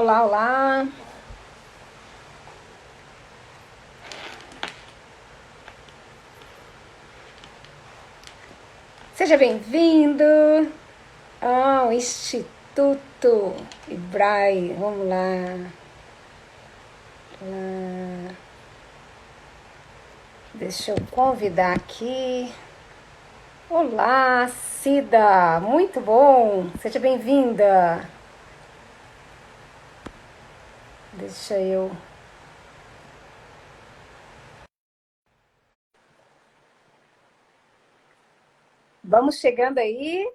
Olá, olá. Seja bem-vindo ao Instituto Ibrahe. Vamos lá. Deixa eu convidar aqui. Olá, Cida. Muito bom. Seja bem-vinda. Deixa eu... Vamos chegando aí.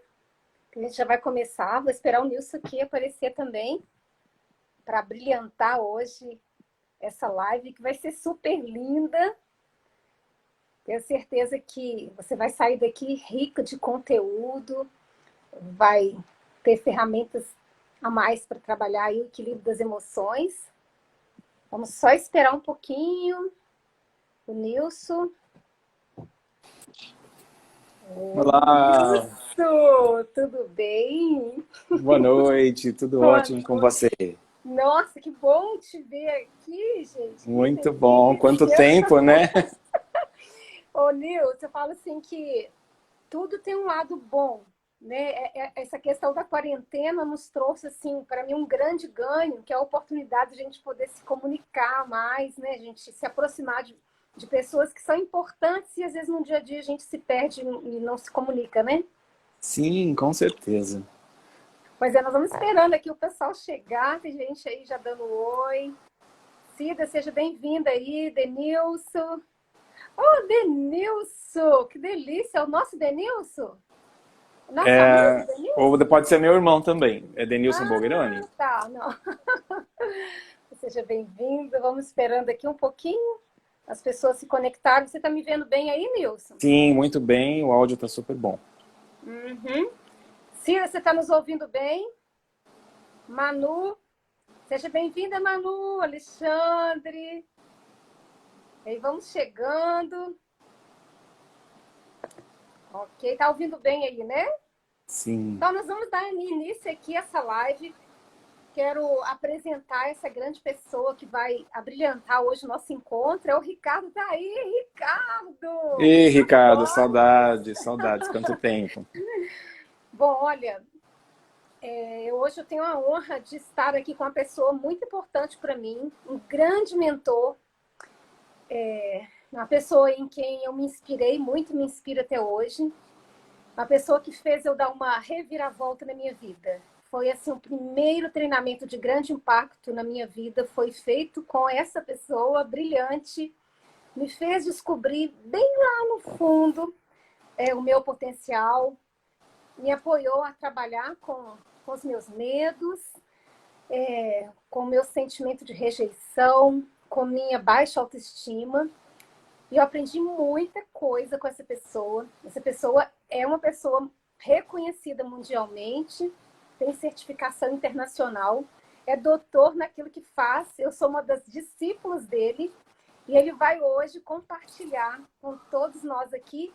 A gente já vai começar. Vou esperar o Nilson aqui aparecer também para brilhantar hoje essa live que vai ser super linda. Tenho certeza que você vai sair daqui rico de conteúdo, vai ter ferramentas a mais para trabalhar aí o equilíbrio das emoções. Vamos só esperar um pouquinho. O Nilson. Olá, Nilson, tudo bem? boa noite, tudo Boa ótimo com noite. você? Nossa, que bom te ver aqui, gente. Que Muito bom, quanto delícia. tempo, né? Ô, Nilson, eu falo assim que tudo tem um lado bom, né? Essa questão da quarentena nos trouxe, assim, para mim, um grande ganho, que é a oportunidade de a gente poder se comunicar mais, né? A gente se aproximar de pessoas que são importantes e, às vezes, no dia a dia a gente se perde e não se comunica, né? Sim, com certeza. Pois é, nós vamos esperando aqui o pessoal chegar, tem gente aí já dando oi. Cida, seja bem-vinda aí, Denilson. Oh, Denilson, que delícia, é o nosso Denilson? Nosso amigo Ou Denilson? pode ser meu irmão também, é Denilson Ah, Bolgeroni. tá, não. Seja bem-vindo. Vamos esperando aqui um pouquinho as pessoas se conectarem. Você está me vendo bem aí, Nilson? Sim, muito bem, o áudio tá super bom. Uhum. Cira, você está nos ouvindo bem? Manu, seja bem-vinda, Manu, Alexandre. E aí, vamos chegando. Ok, tá ouvindo bem aí, né? Sim. Então, nós vamos dar início aqui a essa live. Quero apresentar essa grande pessoa que vai abrilhantar hoje o nosso encontro. É o Ricardo. Tá aí, Ricardo! E Tudo Ricardo, bom? saudades, saudades, quanto tempo. Bom, olha, hoje eu tenho a honra de estar aqui com uma pessoa muito importante para mim, um grande mentor, uma pessoa em quem eu me inspirei muito, me inspira até hoje, uma pessoa que fez eu dar uma reviravolta na minha vida. Foi assim o primeiro treinamento de grande impacto na minha vida, foi feito com essa pessoa brilhante, me fez descobrir bem lá no fundo o meu potencial, me apoiou a trabalhar com os meus medos, com o meu sentimento de rejeição, com minha baixa autoestima. E eu aprendi muita coisa com essa pessoa. Essa pessoa é uma pessoa reconhecida mundialmente, tem certificação internacional, é doutor naquilo que faz. Eu sou uma das discípulas dele e ele vai hoje compartilhar com todos nós aqui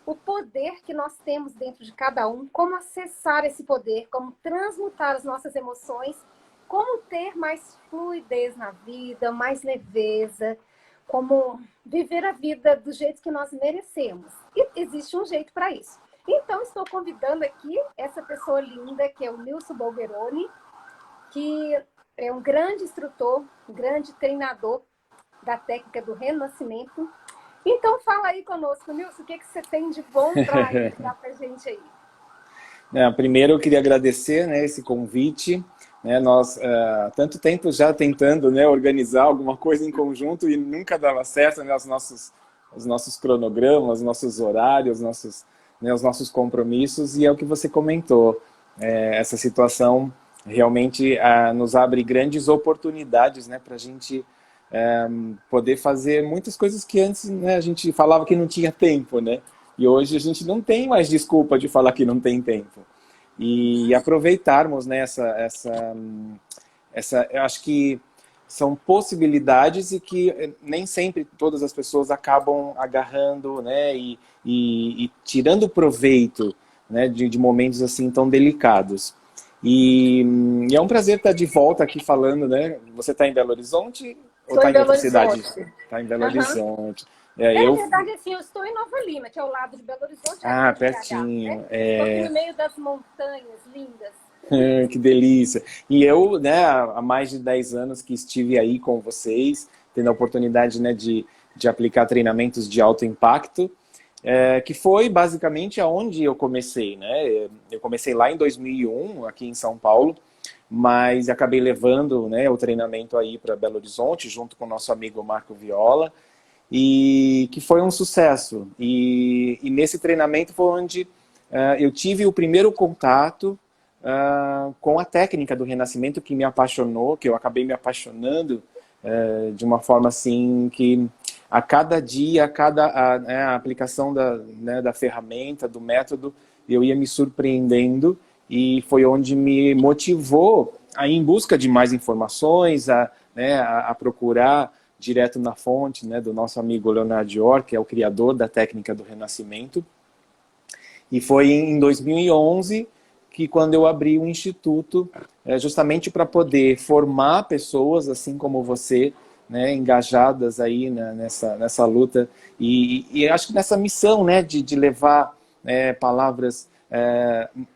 o poder que nós temos dentro de cada um, como acessar esse poder, como transmutar as nossas emoções, como ter mais fluidez na vida, mais leveza, como viver a vida do jeito que nós merecemos. E existe um jeito para isso. Então, estou convidando aqui essa pessoa linda, que é o Nilson Bolgeroni, que é um grande instrutor, um grande treinador da técnica do renascimento. Então, fala aí conosco, Nilson, o que você tem de bom para dar para a gente aí? Primeiro eu queria agradecer, né, esse convite. Né, nós há tanto tempo já tentando, né, organizar alguma coisa em conjunto e nunca dava certo, né, os nossos cronogramas, os nossos horários, os nossos compromissos, e é o que você comentou. Essa situação realmente nos abre grandes oportunidades, né, para a gente poder fazer muitas coisas que antes, né, a gente falava que não tinha tempo, né? E hoje a gente não tem mais desculpa de falar que não tem tempo. E aproveitarmos, né, eu acho que são possibilidades e que nem sempre todas as pessoas acabam agarrando, né, e tirando proveito, né, de momentos assim tão delicados. E é um prazer estar de volta aqui falando, né? Você está em Belo Horizonte ou Estou está em em Belo outra cidade? Horizonte. Está em Belo Aham. Horizonte. É, Na eu... verdade, assim, eu estou em Nova Lima, que é ao lado de Belo Horizonte, Ah, aqui de BH, né? pertinho. Estou aqui no meio das montanhas lindas. Que delícia. E eu, né, há mais de 10 anos que estive aí com vocês, tendo a oportunidade, né, de aplicar treinamentos de alto impacto, que foi basicamente aonde eu comecei, né? Eu comecei lá em 2001, aqui em São Paulo, mas acabei levando, né, o treinamento aí para Belo Horizonte, junto com o nosso amigo Marco Viola, e que foi um sucesso. E nesse treinamento foi onde eu tive o primeiro contato com a técnica do renascimento, que me apaixonou, que eu acabei me apaixonando de uma forma assim que a cada dia, a aplicação né, da ferramenta, do método, eu ia me surpreendendo, e foi onde me motivou a ir em busca de mais informações, né, a procurar direto na fonte, né, do nosso amigo Leonardo Dior, que é o criador da técnica do renascimento. E foi em 2011 que quando eu abri o Instituto, justamente para poder formar pessoas, assim como você, né, engajadas aí nessa luta, e acho que nessa missão, né, de levar palavras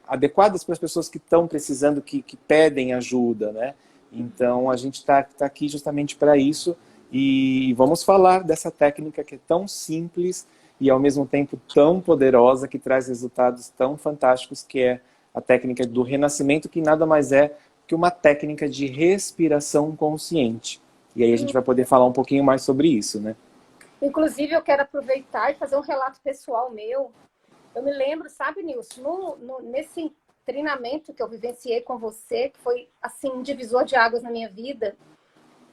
adequadas para as pessoas que estão precisando, que pedem ajuda, né? Então, a gente está aqui justamente para isso, e vamos falar dessa técnica que é tão simples e, ao mesmo tempo, tão poderosa, que traz resultados tão fantásticos, que é a técnica do renascimento, que nada mais é que uma técnica de respiração consciente. E aí a gente vai poder falar um pouquinho mais sobre isso, né? Inclusive, eu quero aproveitar e fazer um relato pessoal meu. Eu me lembro, sabe, Nilson, nesse treinamento que eu vivenciei com você, que foi, assim, um divisor de águas na minha vida,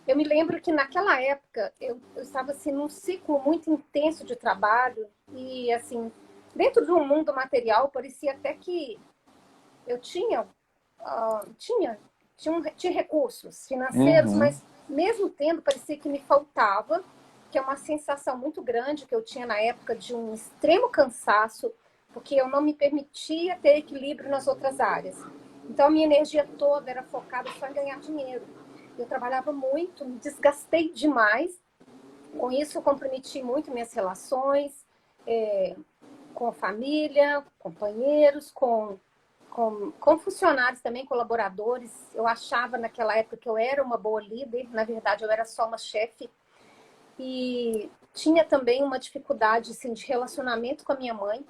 eu me lembro que naquela época eu estava, assim, num ciclo muito intenso de trabalho e, assim, dentro do mundo material, parecia até que eu tinha recursos financeiros, Uhum. mas mesmo tendo, parecia que me faltava, que é uma sensação muito grande que eu tinha na época de um extremo cansaço, porque eu não me permitia ter equilíbrio nas outras áreas. Então, a minha energia toda era focada só em ganhar dinheiro. Eu trabalhava muito, me desgastei demais. Com isso, eu comprometi muito minhas relações, é, com a família, companheiros, com funcionários também, colaboradores. Eu achava naquela época que eu era uma boa líder, na verdade eu era só uma chefe. E tinha também uma dificuldade assim, de relacionamento com a minha mãe,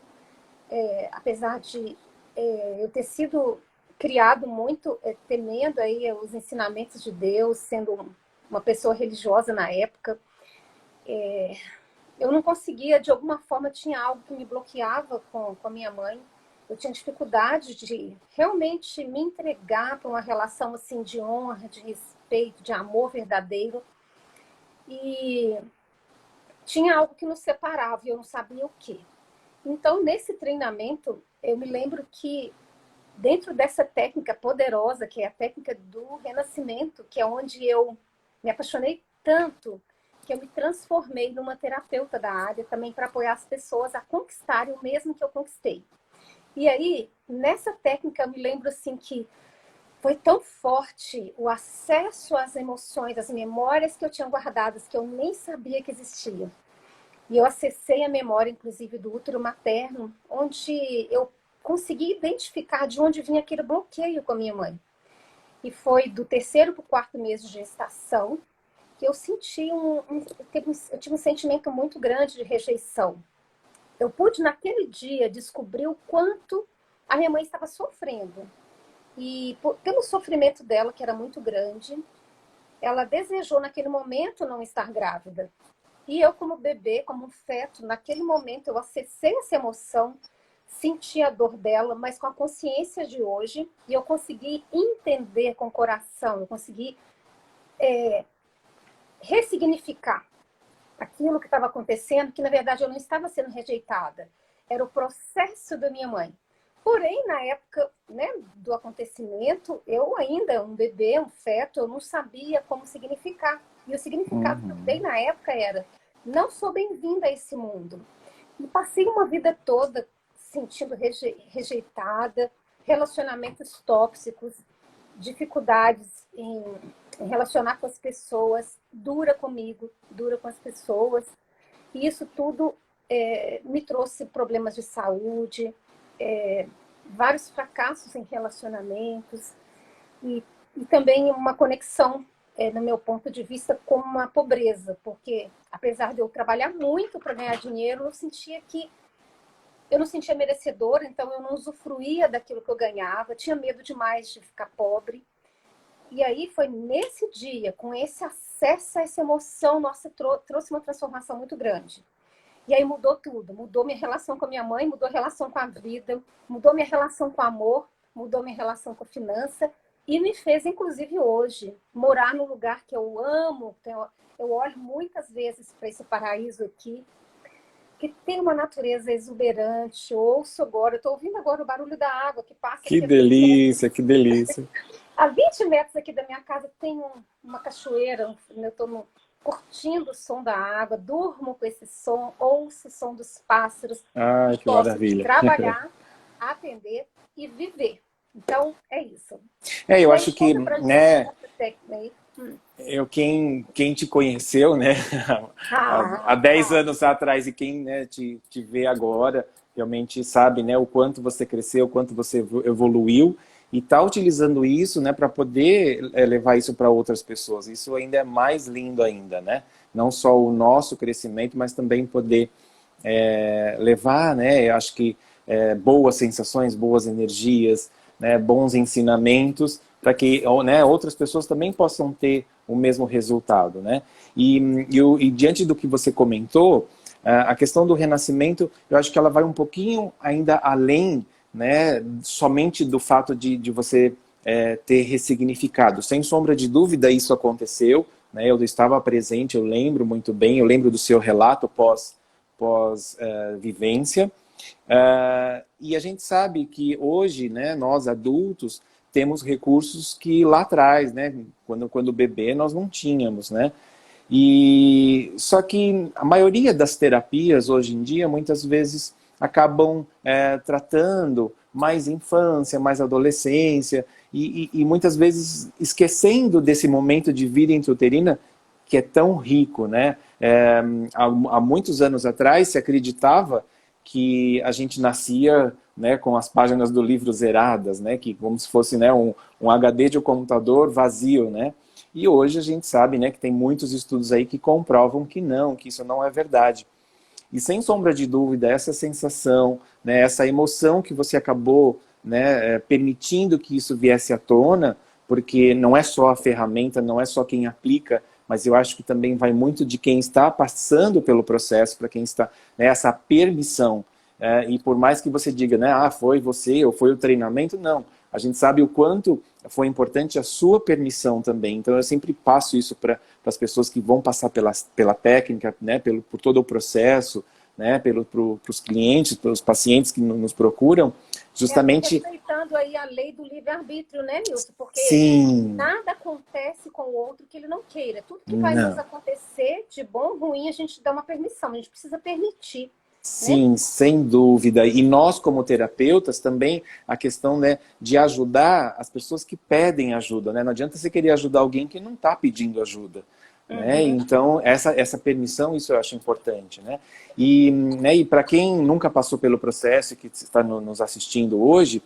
apesar de eu ter sido criado muito temendo aí os ensinamentos de Deus, sendo uma pessoa religiosa na época. Eu não conseguia, de alguma forma, tinha algo que me bloqueava com a minha mãe. Eu tinha dificuldade de realmente me entregar para uma relação assim de honra, de respeito, de amor verdadeiro. E tinha algo que nos separava e eu não sabia o quê. Então, nesse treinamento, eu me lembro que dentro dessa técnica poderosa, que é a técnica do renascimento, que é onde eu me apaixonei tanto que eu me transformei numa terapeuta da área também para apoiar as pessoas a conquistarem o mesmo que eu conquistei. E aí, nessa técnica, eu me lembro assim que foi tão forte o acesso às emoções, às memórias que eu tinha guardadas, que eu nem sabia que existiam. E eu acessei a memória, inclusive, do útero materno, onde eu consegui identificar de onde vinha aquele bloqueio com a minha mãe. E foi do terceiro para o quarto mês de gestação que eu senti eu tive um sentimento muito grande de rejeição. Eu pude, naquele dia, descobrir o quanto a minha mãe estava sofrendo. E pelo sofrimento dela, que era muito grande, ela desejou, naquele momento, não estar grávida. E eu, como bebê, como um feto, naquele momento eu acessei essa emoção, senti a dor dela, mas com a consciência de hoje, e eu consegui entender com o coração, eu consegui ressignificar aquilo que estava acontecendo, que na verdade eu não estava sendo rejeitada, era o processo da minha mãe. Porém, na época, né, do acontecimento, eu ainda, um bebê, um feto, eu não sabia como significar. E o significado que eu dei na época era: não sou bem-vinda a esse mundo. E passei uma vida toda sentindo rejeitada, relacionamentos tóxicos, dificuldades em relacionar com as pessoas, dura comigo, dura com as pessoas. E isso tudo me trouxe problemas de saúde, vários fracassos em relacionamentos e também uma conexão, no meu ponto de vista, com uma pobreza, porque apesar de eu trabalhar muito para ganhar dinheiro, eu não sentia merecedora, então eu não usufruía daquilo que eu ganhava, tinha medo demais de ficar pobre. E aí foi nesse dia, com esse acesso a essa emoção, nossa, trouxe uma transformação muito grande. E aí mudou tudo, mudou minha relação com a minha mãe, mudou a relação com a vida, mudou minha relação com o amor, mudou minha relação com a finança e me fez, inclusive hoje, morar num lugar que eu amo. Eu olho muitas vezes para esse paraíso aqui, que tem uma natureza exuberante. Ouço agora, eu estou ouvindo agora o barulho da água que passa. Que delícia, que delícia. A 20 metros aqui da minha casa tem uma cachoeira, eu estou curtindo o som da água, durmo com esse som, ouço o som dos pássaros. Ai, que posso maravilha. Trabalhar, atender e viver. Então, é isso. Eu acho que, né, quem te conheceu, né, há 10 anos atrás e quem, né, te vê agora, realmente sabe, né, o quanto você cresceu, o quanto você evoluiu. E tá utilizando isso, né, para poder levar isso para outras pessoas. Isso ainda é mais lindo ainda, né? Não só o nosso crescimento, mas também poder levar, né? Eu acho que boas sensações, boas energias, né, bons ensinamentos, para que, né, outras pessoas também possam ter o mesmo resultado, né? E diante do que você comentou, a questão do renascimento, eu acho que ela vai um pouquinho ainda além, né, somente do fato de você ter ressignificado. Sem sombra de dúvida isso aconteceu, né, eu estava presente, eu lembro muito bem, eu lembro do seu relato pós-vivência, e a gente sabe que hoje, né, nós adultos temos recursos que lá atrás, né, quando bebê nós não tínhamos, né, e só que a maioria das terapias hoje em dia muitas vezes acabam tratando mais infância, mais adolescência, e muitas vezes esquecendo desse momento de vida intrauterina que é tão rico, né? Há muitos anos atrás se acreditava que a gente nascia, né, com as páginas do livro zeradas, né, que como se fosse, né, um HD de um computador vazio, né? E hoje a gente sabe, né, que tem muitos estudos aí que comprovam que não, que isso não é verdade. E sem sombra de dúvida, essa sensação, né, essa emoção que você acabou, né, permitindo que isso viesse à tona, porque não é só a ferramenta, não é só quem aplica, mas eu acho que também vai muito de quem está passando pelo processo, para quem está, né, essa permissão. E por mais que você diga, né, foi você ou foi o treinamento, não. A gente sabe o quanto foi importante a sua permissão também. Então eu sempre passo isso para as pessoas que vão passar pela técnica, né, por todo o processo, né, para os clientes, para os pacientes que nos procuram, justamente... Respeitando aí a lei do livre-arbítrio, né, Nilson? Porque Sim. Nada acontece com o outro que ele não queira. Tudo que vai nos acontecer, de bom ou ruim, a gente dá uma permissão. A gente precisa permitir. Sim, né? Sem dúvida. E nós, como terapeutas, também a questão, né, de ajudar as pessoas que pedem ajuda. Né? Não adianta você querer ajudar alguém que não está pedindo ajuda. Né? Então, essa permissão, isso eu acho importante. Né? E para quem nunca passou pelo processo e que está nos assistindo hoje,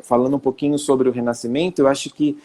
falando um pouquinho sobre o renascimento, eu acho que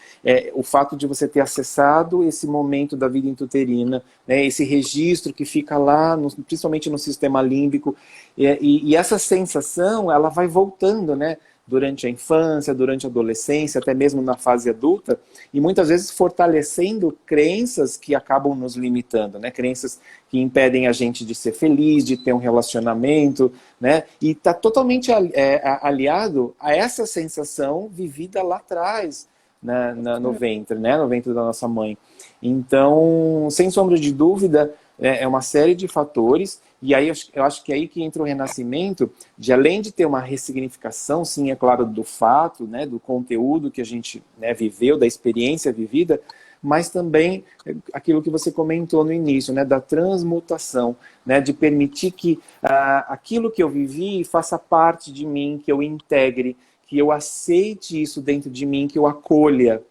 o fato de você ter acessado esse momento da vida intrauterina, né, esse registro que fica lá, principalmente no sistema límbico, e essa sensação, ela vai voltando, né? Durante a infância, durante a adolescência, até mesmo na fase adulta, e muitas vezes fortalecendo crenças que acabam nos limitando, né? Crenças que impedem a gente de ser feliz, de ter um relacionamento, né? E está totalmente aliado a essa sensação vivida lá atrás, no ventre, né? No ventre da nossa mãe. Então, sem sombra de dúvida, é uma série de fatores, e aí eu acho que é aí que entra o renascimento, de além de ter uma ressignificação, sim, é claro, do fato, né, do conteúdo que a gente, né, viveu, da experiência vivida, mas também aquilo que você comentou no início, né, da transmutação, né, de permitir que aquilo que eu vivi faça parte de mim, que eu integre, que eu aceite isso dentro de mim, que eu acolha,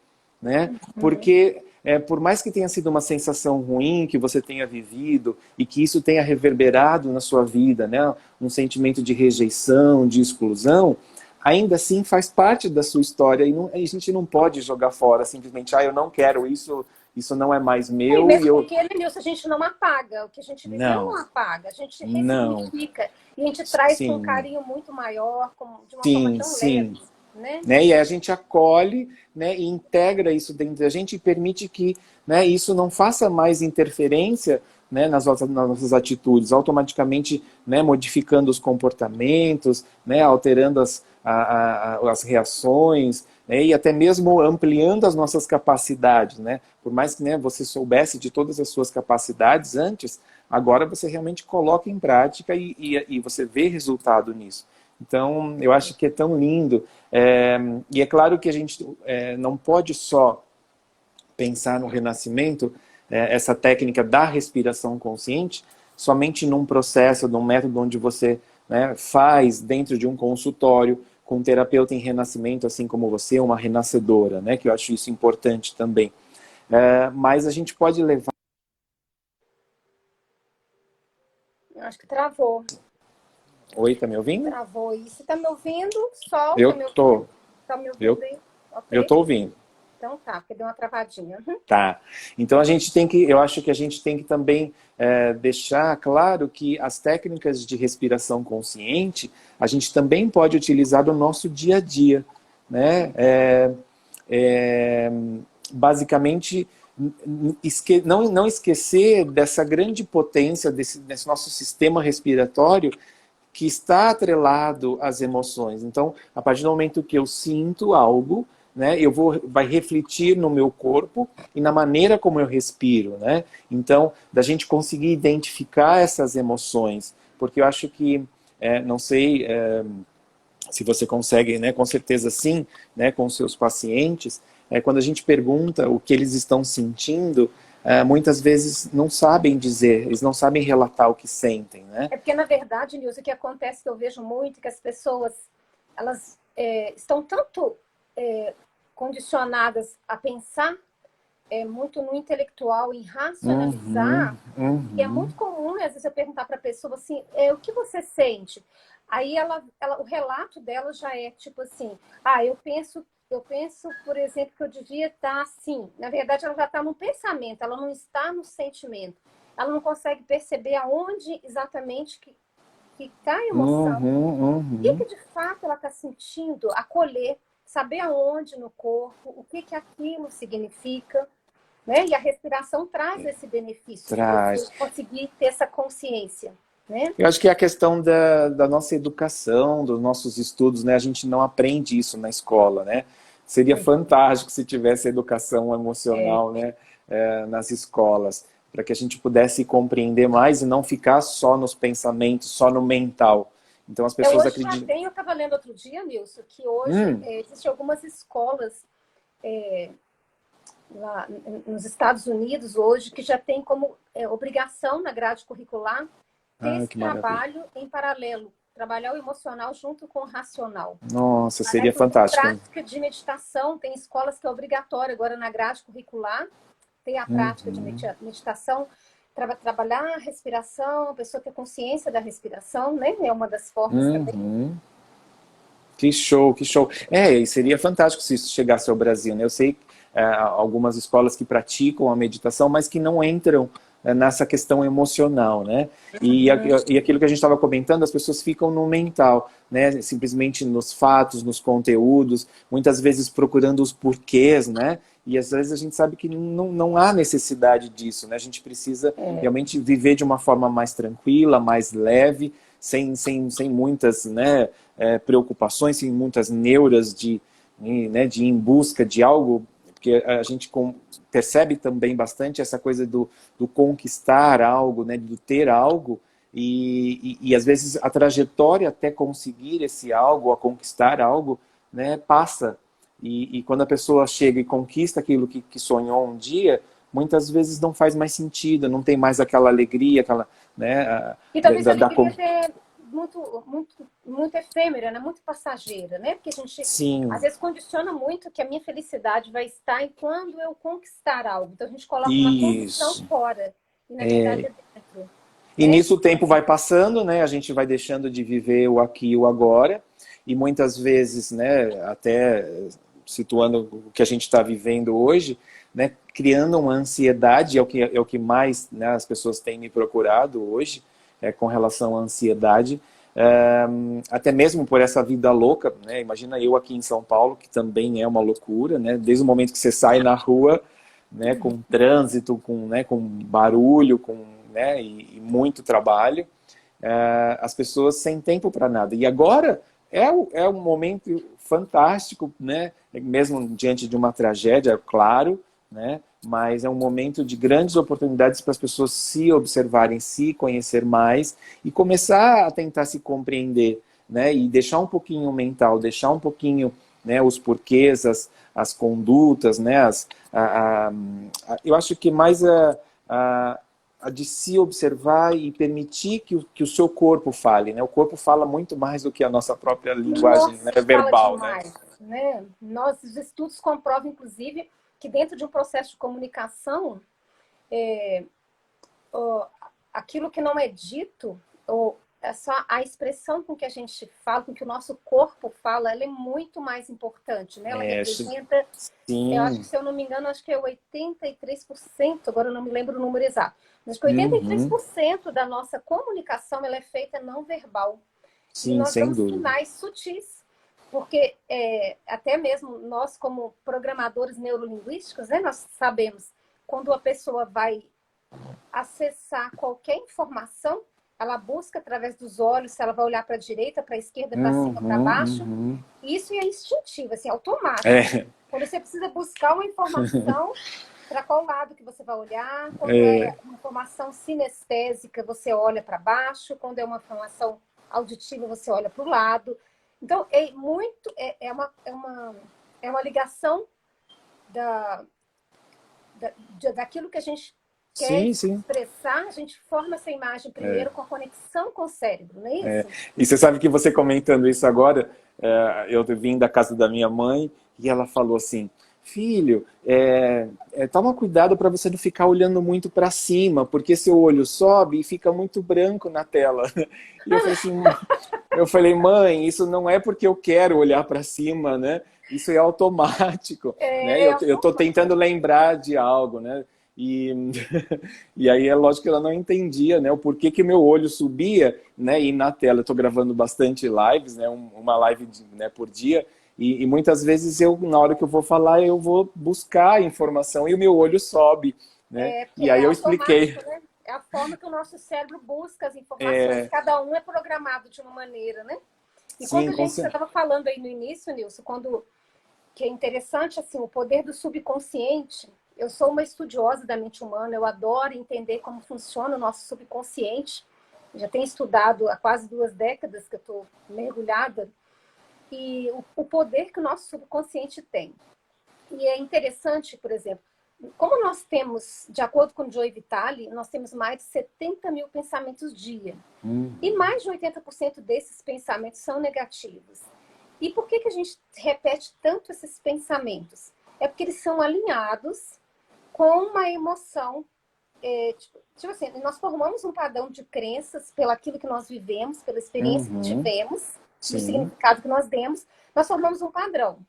né? Porque por mais que tenha sido uma sensação ruim que você tenha vivido e que isso tenha reverberado na sua vida, né, um sentimento de rejeição, de exclusão, ainda assim faz parte da sua história e a gente não pode jogar fora simplesmente, eu não quero isso, isso não é mais E meu e mesmo eu... porque, Nilson, a gente não apaga. O que a gente viveu não Não, apaga. A gente não, ressignifica. E a gente traz com um sim, carinho muito maior, de uma forma sim, tão sim. leve, né? Né? E aí a gente acolhe, né, e integra isso dentro da gente e permite que, né, isso não faça mais interferência, né, nas nossas atitudes, automaticamente, né, modificando os comportamentos, né, alterando as reações, né, e até mesmo ampliando as nossas capacidades. Né? Por mais que, né, você soubesse de todas as suas capacidades antes, agora você realmente coloca em prática e você vê resultado nisso. Então, eu acho que é tão lindo. E é claro que a gente não pode só pensar no renascimento, essa técnica da respiração consciente, somente num processo, num método onde você, né, faz dentro de um consultório com um terapeuta em renascimento, assim como você, uma renascedora, né, que eu acho isso importante também. Mas a gente pode levar... Eu acho que travou. Oi, tá me ouvindo? Travou. E se tá me ouvindo, sol, tá Eu me ouvindo? tô, Tá me ouvindo eu, aí? eu Ok. tô ouvindo. Então tá, porque deu uma travadinha. Tá. Então a gente tem que, eu acho que a gente tem que também deixar claro que as técnicas de respiração consciente a gente também pode utilizar no nosso dia a dia, né? Basicamente não esquecer dessa grande potência desse nosso sistema respiratório que está atrelado às emoções. Então, a partir do momento que eu sinto algo, né, vai refletir no meu corpo e na maneira como eu respiro, né? Então, da gente conseguir identificar essas emoções, porque eu acho que, não sei se você consegue, né, com certeza sim, né, com seus pacientes, quando a gente pergunta o que eles estão sentindo, muitas vezes não sabem dizer, eles não sabem relatar o que sentem, né? É porque, na verdade, Nilson, o que acontece que eu vejo muito é que as pessoas elas estão tanto condicionadas a pensar muito no intelectual, em Uhum, racionalizar, que é uhum. muito comum, às vezes, eu perguntar para a pessoa assim, o que você sente? Aí o relato dela já é tipo assim, eu penso, por exemplo, que eu devia estar assim. Na verdade, ela já está no pensamento, ela não está no sentimento. Ela não consegue perceber aonde exatamente que está a emoção, Uhum, o uhum. que de fato ela está sentindo, acolher, saber aonde no corpo, o que aquilo significa, né? E a respiração traz esse benefício de você Traz. conseguir ter essa consciência, né? Eu acho que é a questão da nossa educação, dos nossos estudos, né? A gente não aprende isso na escola, né? Seria fantástico se tivesse educação É. emocional, né, nas escolas, para que a gente pudesse compreender mais e não ficar só nos pensamentos, só no mental. Então as pessoas Hoje já acreditam... tem, eu estava lendo outro dia, Nilson, que hoje Hum, existem algumas escolas lá nos Estados Unidos hoje que já tem como obrigação na grade curricular ter esse que maravilha. trabalho em paralelo, trabalhar o emocional junto com o racional. Nossa, Né? seria Porque fantástico, hein? prática de meditação, tem escolas que é obrigatória agora na grade curricular, tem a prática de Uhum. meditação, trabalhar a respiração, a pessoa ter consciência da respiração, né? É uma das formas também. Uhum. Que show, que show. E seria fantástico se isso chegasse ao Brasil, né? Eu sei algumas escolas que praticam a meditação, mas que não entram nessa questão emocional, né? E aquilo que a gente estava comentando, as pessoas ficam no mental, né? Simplesmente nos fatos, nos conteúdos, muitas vezes procurando os porquês, né? E às vezes a gente sabe que não há necessidade disso, né? A gente precisa realmente viver de uma forma mais tranquila, mais leve, sem muitas, né, preocupações, sem muitas neuras né, de ir em busca de algo, porque a gente percebe também bastante essa coisa do conquistar algo, né, do ter algo, e às vezes a trajetória até conseguir esse algo, a conquistar algo, né, passa. E quando a pessoa chega e conquista aquilo que sonhou um dia, muitas vezes não faz mais sentido, não tem mais aquela alegria, aquela, né, E talvez a alegria é muito efêmera, né? Muito passageira, né? Porque a gente, às Sim, vezes, condiciona muito que a minha felicidade vai estar em quando eu conquistar algo. Então, a gente coloca uma condição isso. fora, e, na verdade, é dentro, E né? nisso o tempo vai passando, né? A gente vai deixando de viver o aqui e o agora. E muitas vezes, né, até situando o que a gente está vivendo hoje, né, criando uma ansiedade, é o que mais, né, as pessoas têm me procurado hoje, com relação à ansiedade, até mesmo por essa vida louca, né? Imagina eu aqui em São Paulo, que também é uma loucura, né? Desde o momento que você sai na rua, né, com trânsito, com barulho, né, e muito trabalho, as pessoas sem tempo para nada. E agora é um momento fantástico, né, mesmo diante de uma tragédia, claro, né, mas é um momento de grandes oportunidades para as pessoas se observarem, se conhecer mais e começar a tentar se compreender, né, e deixar um pouquinho o mental, deixar um pouquinho, né, os porquês, as condutas, né, eu acho que mais a de se observar e permitir que o seu corpo fale, né? O corpo fala muito mais do que a nossa própria linguagem, né, Nossa, fala verbal, né? demais, né? Os estudos comprovam, inclusive, que dentro de um processo de comunicação, ó, aquilo que não é dito, ou é só a expressão com que a gente fala, com que o nosso corpo fala, ela é muito mais importante, né? Ela representa, eu acho que, Sim. se eu não me engano, acho que é 83%, agora eu não me lembro o número exato, mas que Uhum. 83% da nossa comunicação ela é feita não verbal. E Sim, nós sem damos dúvida. sinais sutis, porque até mesmo nós, como programadores neurolinguísticos, né, nós sabemos quando a pessoa vai acessar qualquer informação, ela busca através dos olhos, se ela vai olhar para a direita, para a esquerda, para cima, para Uhum, baixo. uhum. Isso é instintivo, assim, automático. É, Quando você precisa buscar uma informação, para qual lado que você vai olhar? Quando é uma informação sinestésica, você olha para baixo. Quando é uma informação auditiva, você olha para o lado. Então, é uma ligação da, daquilo que a gente quer sim, sim. expressar, a gente forma essa imagem primeiro com a conexão com o cérebro, não é isso? E você sabe que você comentando isso agora, eu vim da casa da minha mãe e ela falou assim, filho, toma cuidado para você não ficar olhando muito para cima, porque seu olho sobe e fica muito branco na tela. E eu falei, mãe, isso não é porque eu quero olhar para cima, né? Isso é automático, né? É Eu estou tentando automático. lembrar de algo, né? E, e aí é lógico que ela não entendia, né, o porquê que meu olho subia, né, e na tela eu estou gravando bastante lives, né, uma live né, por dia, e muitas vezes na hora que eu vou falar, eu vou buscar a informação e o meu olho sobe, né, Porque e aí é eu expliquei. automático, né? É a forma que o nosso cérebro busca as informações. Cada um é programado de uma maneira, né? E quando Sim, a gente, você estava falando aí no início, Nilson, que é interessante, assim, o poder do subconsciente. Eu sou uma estudiosa da mente humana, eu adoro entender como funciona o nosso subconsciente. Já tenho estudado há quase 2 décadas que eu estou mergulhada. E o poder que o nosso subconsciente tem. E é interessante, por exemplo, como nós temos, de acordo com o Joe Vitale, nós temos mais de 70 mil pensamentos dia. E mais de 80% desses pensamentos são negativos. E por que a gente repete tanto esses pensamentos? É porque eles são alinhados com uma emoção. Tipo assim, nós formamos um padrão de crenças pelo aquilo que nós vivemos, pela experiência que uhum, tivemos, do sim, significado que nós demos, nós formamos um padrão.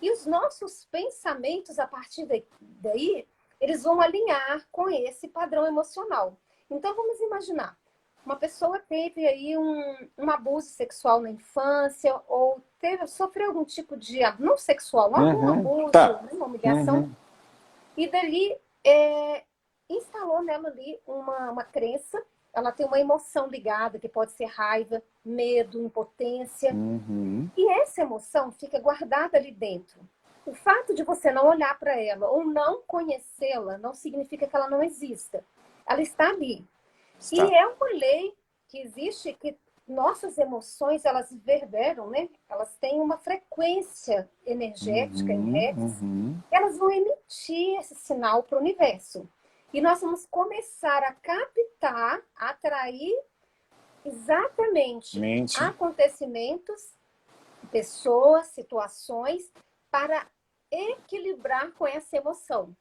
E os nossos pensamentos, a partir daí, eles vão alinhar com esse padrão emocional. Então, vamos imaginar, uma pessoa teve aí um abuso sexual na infância, ou sofreu algum tipo de, não sexual, algum abuso, tá, né, uma humilhação, uhum, e dali instalou nela ali uma crença, ela tem uma emoção ligada, que pode ser raiva, medo, impotência, uhum, e essa emoção fica guardada ali dentro. O fato de você não olhar para ela ou não conhecê-la não significa que ela não exista. Ela está ali. E está, é uma lei que existe, que nossas emoções, elas reverberam, né? Elas têm uma frequência energética em hertz, elas vão emitir esse sinal para o universo. E nós vamos começar a captar, atrair exatamente acontecimentos, pessoas, situações, para equilibrar com essa emoção.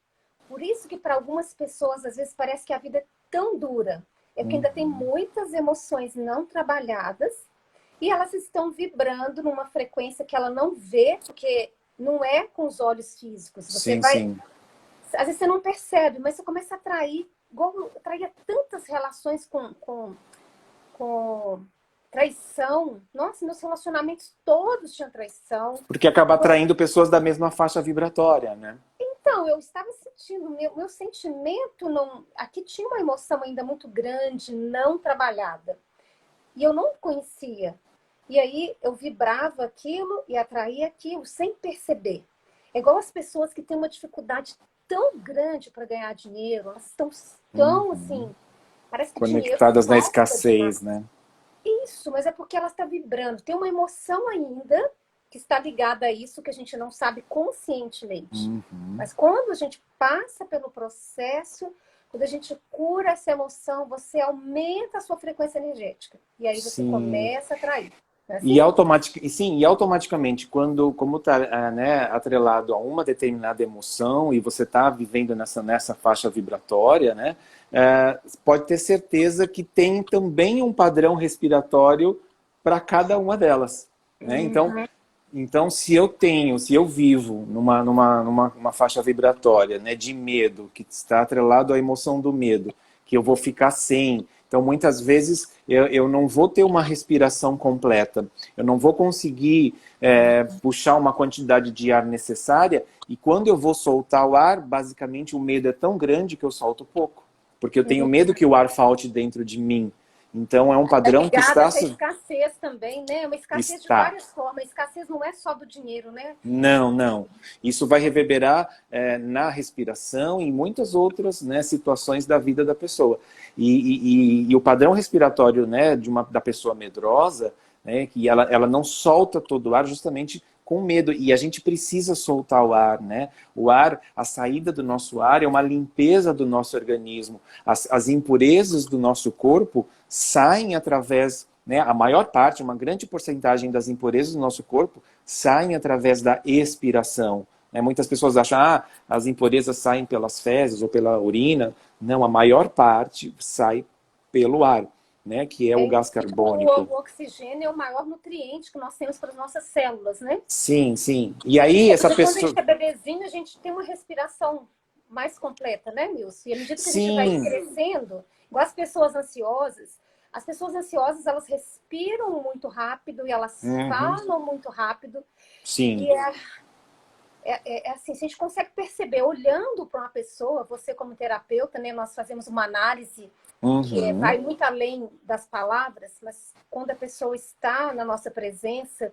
Por isso que para algumas pessoas, às vezes, parece que a vida é tão dura. É porque ainda tem muitas emoções não trabalhadas e elas estão vibrando numa frequência que ela não vê, porque não é com os olhos físicos. Você vai... Às vezes você não percebe, mas você começa a atrair, igual eu atraía tantas relações com traição. Nossa, meus relacionamentos todos tinham traição. Porque acaba atraindo pessoas da mesma faixa vibratória, né? Então, eu estava sentindo, meu sentimento não... Aqui tinha uma emoção ainda muito grande, não trabalhada. E eu não conhecia. E aí eu vibrava aquilo e atraía aquilo sem perceber. É igual as pessoas que têm uma dificuldade tão grande para ganhar dinheiro, elas estão tão assim, parece que conectadas na escassez, né? Isso, mas é porque ela está vibrando. Tem uma emoção ainda que está ligada a isso que a gente não sabe conscientemente. Mas quando a gente passa pelo processo, quando a gente cura essa emoção, você aumenta a sua frequência energética. E aí você começa a atrair. Assim? E automaticamente, como está né, atrelado a uma determinada emoção e você está vivendo nessa faixa vibratória, né, pode ter certeza que tem também um padrão respiratório para cada uma delas. Né? Então, se eu vivo numa faixa vibratória, né, de medo, que está atrelado à emoção do medo, que eu vou ficar sem... Então, muitas vezes, eu não vou ter uma respiração completa. Eu não vou conseguir puxar uma quantidade de ar necessária. E quando eu vou soltar o ar, basicamente, o medo é tão grande que eu solto pouco. Porque eu tenho medo que o ar falte dentro de mim. Então, é um padrão que está... É escassez também, né? Uma escassez de várias formas. A escassez não é só do dinheiro, né? Não. Isso vai reverberar na respiração e em muitas outras, né, situações da vida da pessoa. E o padrão respiratório, né, da pessoa medrosa, né, que ela não solta todo o ar justamente com medo. E a gente precisa soltar o ar, né? O ar, a saída do nosso ar é uma limpeza do nosso organismo. As impurezas do nosso corpo saem através, né, a maior parte, uma grande porcentagem das impurezas do nosso corpo saem através da expiração. Né? Muitas pessoas acham, as impurezas saem pelas fezes ou pela urina. Não, a maior parte sai pelo ar, né, que é o gás carbônico. O oxigênio é o maior nutriente que nós temos para as nossas células, né? Sim. E aí essa pessoa... Quando a gente é bebezinho, a gente tem uma respiração mais completa, né, Nilson? E à medida que a gente vai crescendo, igual as pessoas ansiosas, elas respiram muito rápido e elas falam muito rápido. Sim. E assim, se a gente consegue perceber, olhando para uma pessoa, você como terapeuta, né, nós fazemos uma análise que vai muito além das palavras, mas quando a pessoa está na nossa presença,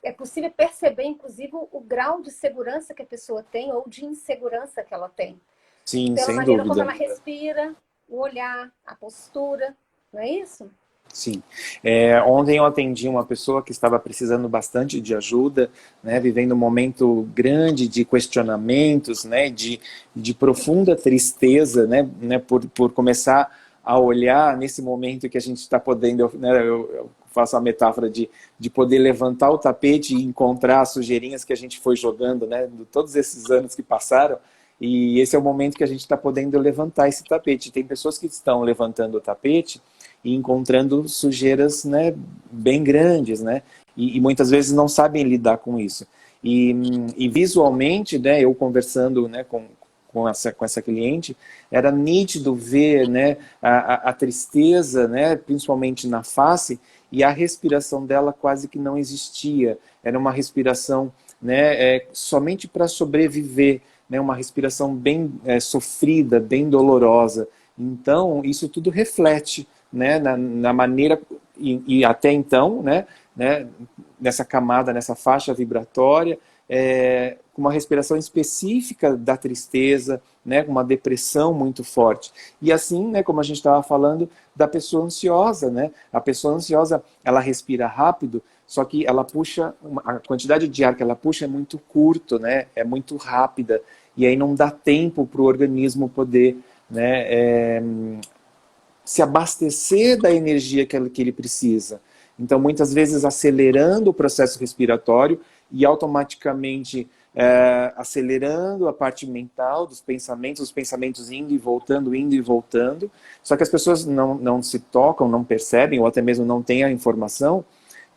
é possível perceber, inclusive, o grau de segurança que a pessoa tem ou de insegurança que ela tem. Sim, pela sem maneira dúvida. como ela respira, o olhar, a postura, não é isso? Sim. Ontem eu atendi uma pessoa que estava precisando bastante de ajuda, né, vivendo um momento grande de questionamentos, né, de profunda tristeza, né, por começar a olhar nesse momento que a gente está podendo, né, eu faço a metáfora de poder levantar o tapete e encontrar as sujeirinhas que a gente foi jogando, né, de todos esses anos que passaram. E esse é o momento que a gente está podendo levantar esse tapete. Tem pessoas que estão levantando o tapete e encontrando sujeiras, né, bem grandes, né, e muitas vezes não sabem lidar com isso. E visualmente, né, eu conversando, né, com essa cliente, era nítido ver, né, a tristeza, né, principalmente na face, e a respiração dela quase que não existia. Era uma respiração, né, somente para sobreviver, né, uma respiração bem sofrida, bem dolorosa. Então, isso tudo reflete, né, na maneira, e até então, né, nessa camada, nessa faixa vibratória, com uma respiração específica da tristeza, né, com uma depressão muito forte. E assim, né, como a gente estava falando, da pessoa ansiosa, né? A pessoa ansiosa, ela respira rápido, só que ela puxa, a quantidade de ar que ela puxa é muito curto, né? É muito rápida, e aí não dá tempo para o organismo poder, né, se abastecer da energia que ele precisa. Então, muitas vezes, acelerando o processo respiratório e automaticamente acelerando a parte mental dos pensamentos, os pensamentos indo e voltando, indo e voltando. Só que as pessoas não se tocam, não percebem, ou até mesmo não têm a informação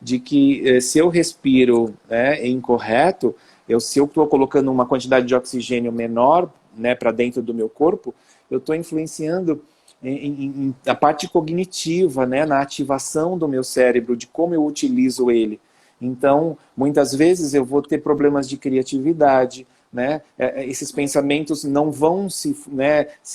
de que se eu respiro, né, incorreto, se eu estou colocando uma quantidade de oxigênio menor, né, para dentro do meu corpo, eu estou influenciando a parte cognitiva, né, na ativação do meu cérebro, de como eu utilizo ele. Então, muitas vezes eu vou ter problemas de criatividade, né? Esses pensamentos não vão se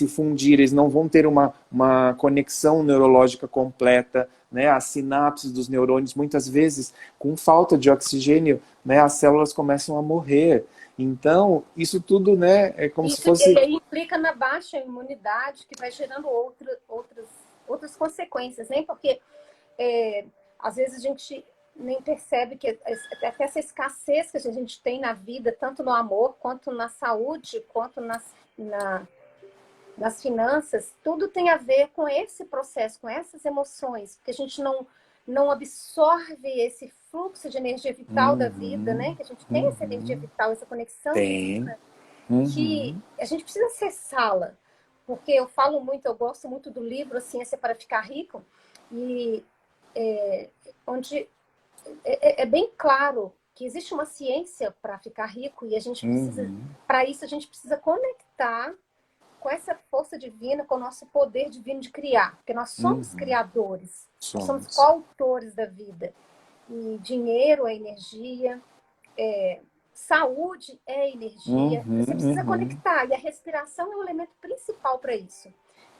fundir, eles não vão ter uma conexão neurológica completa, né? As sinapses dos neurônios, muitas vezes, com falta de oxigênio, né, as células começam a morrer. Então, isso tudo, né, é como se fosse... E aí implica na baixa imunidade, que vai gerando outras consequências, né? Porque, às vezes, a gente nem percebe que até essa escassez que a gente tem na vida, tanto no amor, quanto na saúde, quanto nas finanças, tudo tem a ver com esse processo, com essas emoções, porque a gente não absorve esse fluxo de energia vital da vida, né? Que a gente tem essa energia vital, essa conexão divina, que a gente precisa acessá-la. Porque eu falo muito, eu gosto muito do livro Ciência para Ficar Rico, e onde é bem claro que existe uma ciência para ficar rico, e a gente precisa, para isso a gente precisa conectar com essa força divina, com o nosso poder divino de criar, porque nós somos criadores, somos coautores da vida. E dinheiro é energia, saúde é energia, você precisa conectar, e a respiração é o elemento principal para isso.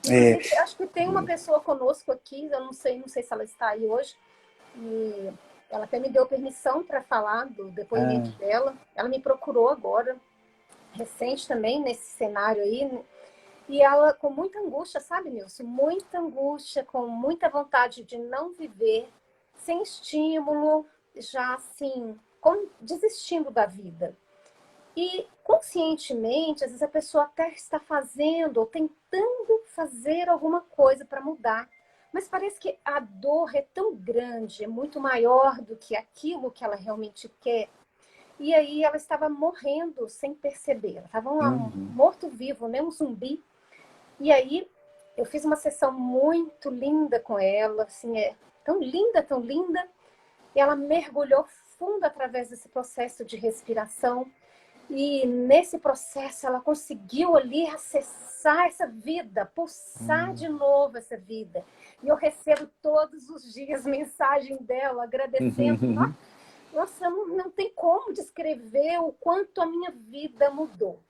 Inclusive, acho que tem uma pessoa conosco aqui, eu não sei se ela está aí hoje, e ela até me deu permissão para falar do depoimento dela. Ela me procurou agora, recente também, nesse cenário aí, e ela com muita angústia, sabe, Nilson? Muita angústia, com muita vontade de não viver, sem estímulo, já assim, desistindo da vida. E conscientemente, às vezes a pessoa até está fazendo ou tentando fazer alguma coisa para mudar, mas parece que a dor é tão grande, é muito maior do que aquilo que ela realmente quer. E aí ela estava morrendo sem perceber. Ela estava morto-vivo, né? Um zumbi. E aí eu fiz uma sessão muito linda com ela, assim, tão linda, tão linda. E ela mergulhou fundo através desse processo de respiração. E nesse processo ela conseguiu ali acessar essa vida, pulsar de novo essa vida. E eu recebo todos os dias mensagem dela agradecendo. Nossa, não tem como descrever o quanto a minha vida mudou.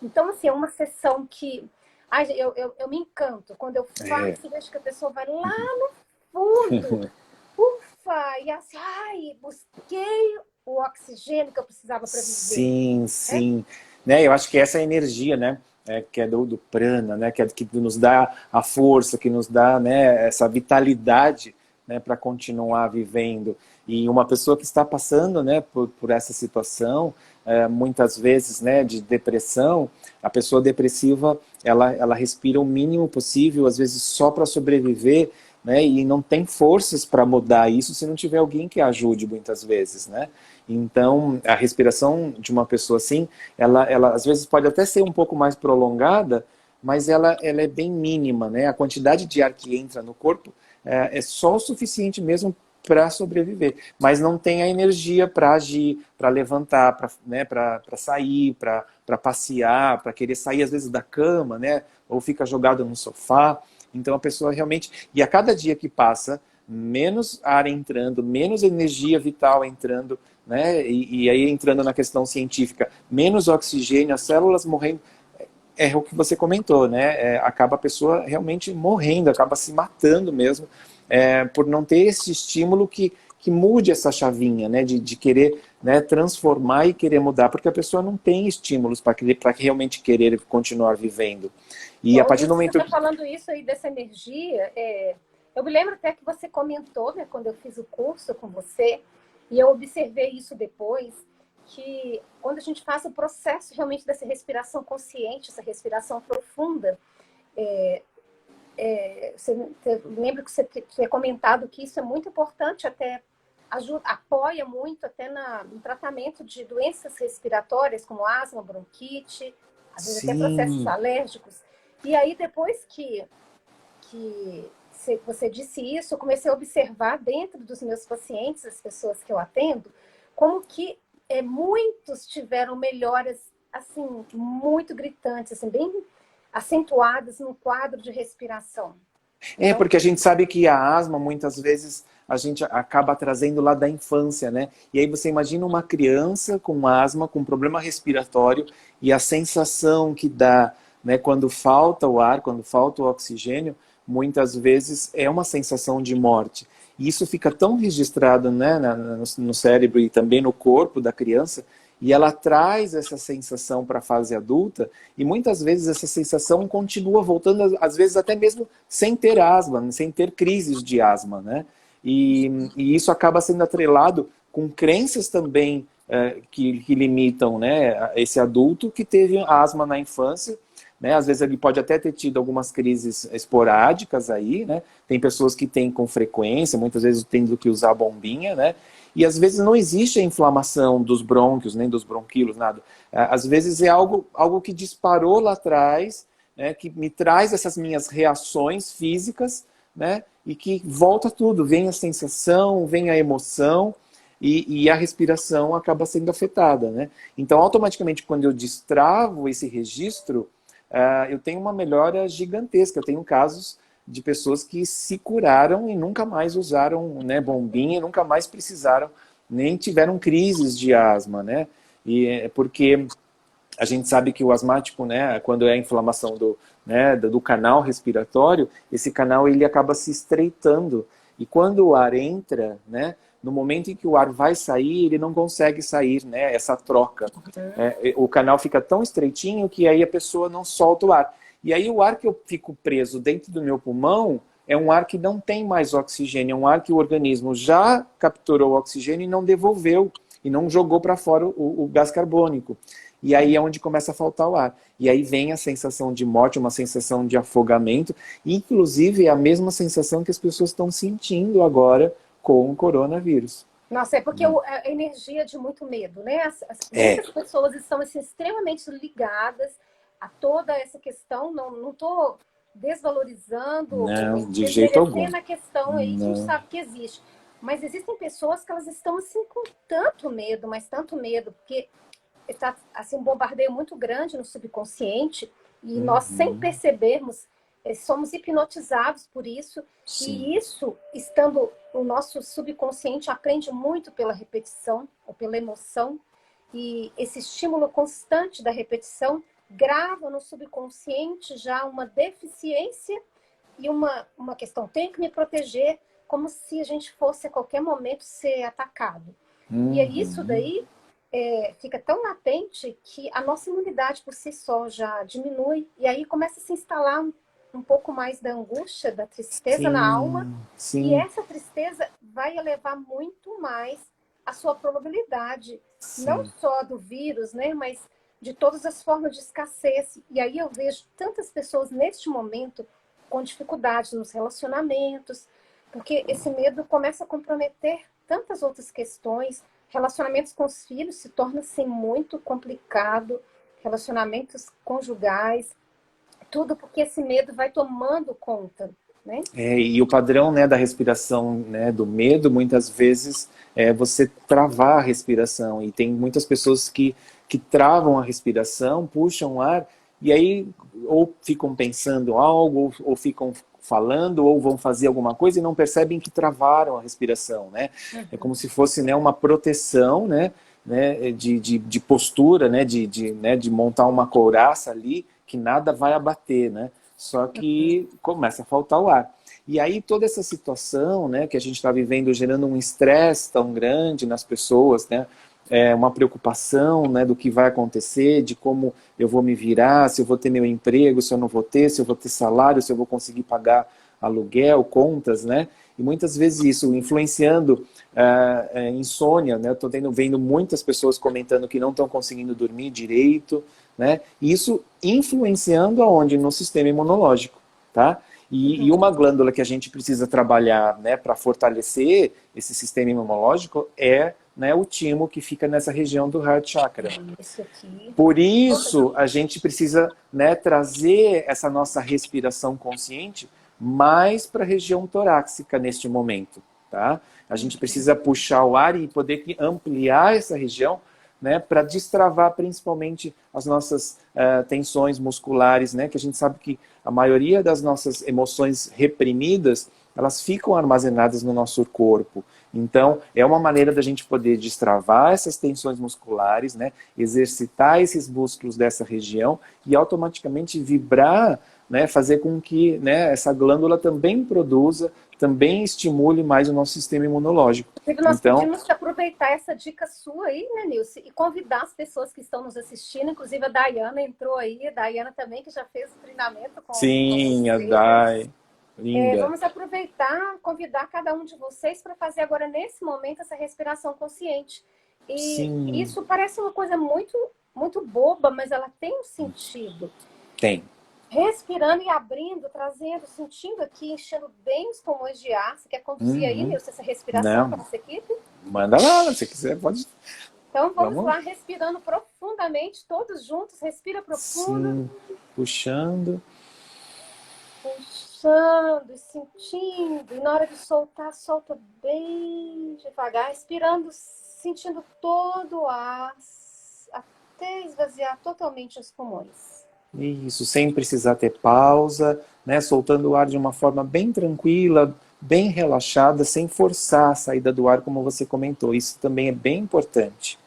Então, assim, é uma sessão que... Ai, eu me encanto. Quando eu faço, vejo que a pessoa vai lá no fundo. Ufa! E assim, busquei o oxigênio que eu precisava para viver. Sim, sim. Né? Eu acho que essa é a energia, né? Que é do prana, né? Que nos dá a força, que nos dá, né, essa vitalidade, né, para continuar vivendo. E uma pessoa que está passando, né, por essa situação, muitas vezes, né, de depressão, a pessoa depressiva, ela respira o mínimo possível, às vezes só para sobreviver, né, e não tem forças para mudar isso se não tiver alguém que ajude muitas vezes, né? Então, a respiração de uma pessoa assim, ela às vezes pode até ser um pouco mais prolongada, mas ela é bem mínima, né? A quantidade de ar que entra no corpo é só o suficiente mesmo para sobreviver, mas não tem a energia para agir, para levantar, para sair, para passear, para querer sair às vezes da cama, né? Ou fica jogado no sofá. Então a pessoa realmente... E a cada dia que passa, menos ar entrando, menos energia vital entrando, né? E aí entrando na questão científica, menos oxigênio, as células morrendo. É o que você comentou, né? Acaba a pessoa realmente morrendo, acaba se matando mesmo, por não ter esse estímulo que que mude essa chavinha, né, de querer, né, transformar e querer mudar, porque a pessoa não tem estímulos para realmente querer continuar vivendo. E a Bom, partir do Nilson, você momento está falando isso aí dessa energia. Eu me lembro até que você comentou, né, quando eu fiz o curso com você, e eu observei isso depois, que quando a gente faz o processo realmente dessa respiração consciente, essa respiração profunda, você lembra que você tinha comentado que isso é muito importante, até apoia muito até no tratamento de doenças respiratórias, como asma, bronquite, às vezes até processos sim, alérgicos. E aí, depois que você disse isso, eu comecei a observar dentro dos meus pacientes, as pessoas que eu atendo, como que muitos tiveram melhoras assim muito gritantes, assim, bem acentuadas no quadro de respiração. Então, porque a gente sabe que a asma, muitas vezes, a gente acaba trazendo lá da infância, né? E aí você imagina uma criança com asma, com problema respiratório, e a sensação que dá, né, quando falta o ar, quando falta o oxigênio, muitas vezes é uma sensação de morte. E isso fica tão registrado, né, no cérebro e também no corpo da criança, e ela traz essa sensação para a fase adulta, e muitas vezes essa sensação continua voltando, às vezes até mesmo sem ter asma, sem ter crises de asma, né? E isso acaba sendo atrelado com crenças também que limitam, né, esse adulto que teve asma na infância, né? Às vezes ele pode até ter tido algumas crises esporádicas aí, né? Tem pessoas que têm com frequência, muitas vezes tendo que usar bombinha, né? E às vezes não existe a inflamação dos brônquios, nem dos bronquíolos, nada. Às vezes é algo que disparou lá atrás, né, que me traz essas minhas reações físicas, né, e que volta tudo, vem a sensação, vem a emoção, e a respiração acaba sendo afetada, né? Então, automaticamente, quando eu destravo esse registro, eu tenho uma melhora gigantesca. Eu tenho casos de pessoas que se curaram e nunca mais usaram, né, bombinha, nunca mais precisaram, nem tiveram crises de asma, né? E é porque a gente sabe que o asmático, né, quando é a inflamação do canal respiratório, esse canal ele acaba se estreitando. E quando o ar entra, né, no momento em que o ar vai sair, ele não consegue sair, né, essa troca. O canal fica tão estreitinho que aí a pessoa não solta o ar. E aí o ar que eu fico preso dentro do meu pulmão é um ar que não tem mais oxigênio, é um ar que o organismo já capturou o oxigênio e não devolveu, e não jogou para fora o gás carbônico. E aí é onde começa a faltar o ar. E aí vem a sensação de morte, uma sensação de afogamento, inclusive é a mesma sensação que as pessoas estão sentindo agora com o coronavírus. nossa, é porque a energia de muito medo, né? É, Muitas pessoas estão assim, extremamente ligadas a toda essa questão. Não estou desvalorizando não, ou de jeito algum. desmerecendo a questão aí que a gente Não, sabe que existe. Mas existem pessoas que elas estão assim com tanto medo, mas tanto medo, porque está assim, um bombardeio muito grande no subconsciente e nós, sem percebermos, somos hipnotizados por isso. sim. E isso, estando o nosso subconsciente, aprende muito pela repetição ou pela emoção. E esse estímulo constante da repetição grava no subconsciente já uma deficiência e uma questão: tenho que me proteger, como se a gente fosse a qualquer momento ser atacado. E é isso daí fica tão latente que a nossa imunidade por si só já diminui, e aí começa a se instalar um pouco mais da angústia, da tristeza na alma, Sim, e sim, essa tristeza vai elevar muito mais a sua probabilidade, não sim. só do vírus, né, mas de todas as formas de escassez. E aí eu vejo tantas pessoas neste momento com dificuldade nos relacionamentos, porque esse medo começa a comprometer tantas outras questões. Relacionamentos com os filhos se torna assim muito complicado, relacionamentos conjugais, tudo porque esse medo vai tomando conta, né? E o padrão, né, da respiração, né, do medo, muitas vezes é você travar a respiração. E tem muitas pessoas que travam a respiração, puxam o ar, e aí ou ficam pensando algo, ou ficam falando, ou vão fazer alguma coisa e não percebem que travaram a respiração, né? É como se fosse, né, uma proteção, né, de postura, né, de montar uma couraça ali, que nada vai abater, né? Só que começa a faltar o ar. E aí toda essa situação, né, que a gente está vivendo, gerando um estresse tão grande nas pessoas, né, uma preocupação, né, do que vai acontecer, de como eu vou me virar, se eu vou ter meu emprego, se eu não vou ter, se eu vou ter salário, se eu vou conseguir pagar aluguel, contas, né? E muitas vezes isso influenciando insônia, né? Eu estou vendo muitas pessoas comentando que não estão conseguindo dormir direito, né? E isso influenciando aonde? No sistema imunológico, tá? E uma glândula que a gente precisa trabalhar, né, para fortalecer esse sistema imunológico é, né, o timo, que fica nessa região do Heart Chakra. Isso aqui. Por isso, a gente precisa, né, trazer essa nossa respiração consciente mais para a região torácica neste momento, tá? A gente precisa puxar o ar e poder ampliar essa região, né, para destravar principalmente as nossas tensões musculares, né, que a gente sabe que a maioria das nossas emoções reprimidas, elas ficam armazenadas no nosso corpo. Então, é uma maneira da gente poder destravar essas tensões musculares, né, exercitar esses músculos dessa região e automaticamente vibrar, né, fazer com que, né, essa glândula também produza, também estimule mais o nosso sistema imunológico. Inclusive, nós Então, pedimos para aproveitar essa dica sua aí, né, Nilce, e convidar as pessoas que estão nos assistindo, inclusive a Dayana entrou aí, a Dayana também, que já fez o treinamento com sim, a você. Dai, linda. Vamos aproveitar, convidar cada um de vocês para fazer agora, nesse momento, essa respiração consciente. E Sim. isso parece uma coisa muito, muito boba, mas ela tem um sentido. Tem. Respirando e abrindo, trazendo, sentindo aqui, enchendo bem os pulmões de ar. Você quer conduzir aí, Nilce, essa respiração para nossa equipe? Manda lá, se quiser, pode. Então vamos lá, respirando profundamente, todos juntos. Respira profundo. Sim, puxando. Puxando e sentindo. E na hora de soltar, solta bem devagar. Respirando, sentindo todo o ar, até esvaziar totalmente os pulmões. Isso, sem precisar ter pausa, né? Soltando o ar de uma forma bem tranquila, bem relaxada, sem forçar a saída do ar, como você comentou. Isso também é bem importante.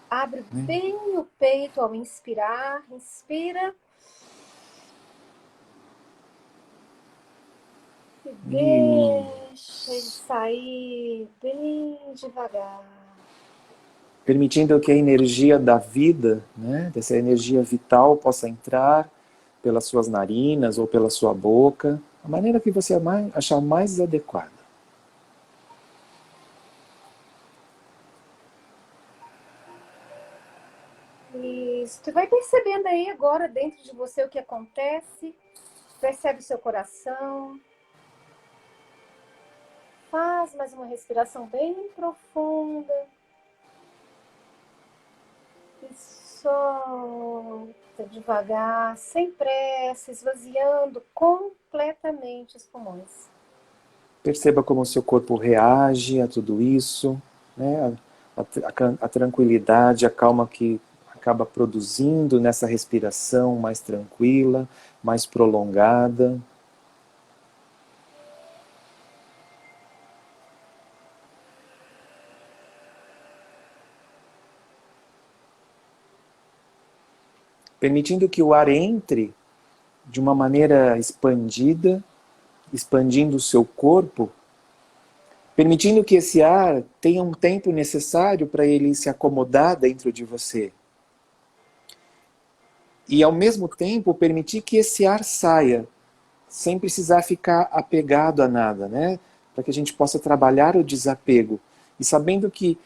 Abre bem o peito ao inspirar. Inspira. E deixa ele sair bem devagar. Permitindo que a energia da vida, né, dessa energia vital, possa entrar pelas suas narinas ou pela sua boca, a maneira que você achar mais adequada. Isso. Tu vai percebendo aí agora dentro de você o que acontece. Percebe o seu coração. Faz mais uma respiração bem profunda. E solta devagar, sem pressa, esvaziando completamente os pulmões. Perceba como o seu corpo reage a tudo isso, né? A tranquilidade, a calma que acaba produzindo nessa respiração mais tranquila, mais prolongada. Permitindo que o ar entre de uma maneira expandida, expandindo o seu corpo, permitindo que esse ar tenha um tempo necessário para ele se acomodar dentro de você. E, ao mesmo tempo, permitir que esse ar saia, sem precisar ficar apegado a nada, né? Para que a gente possa trabalhar o desapego. E sabendo que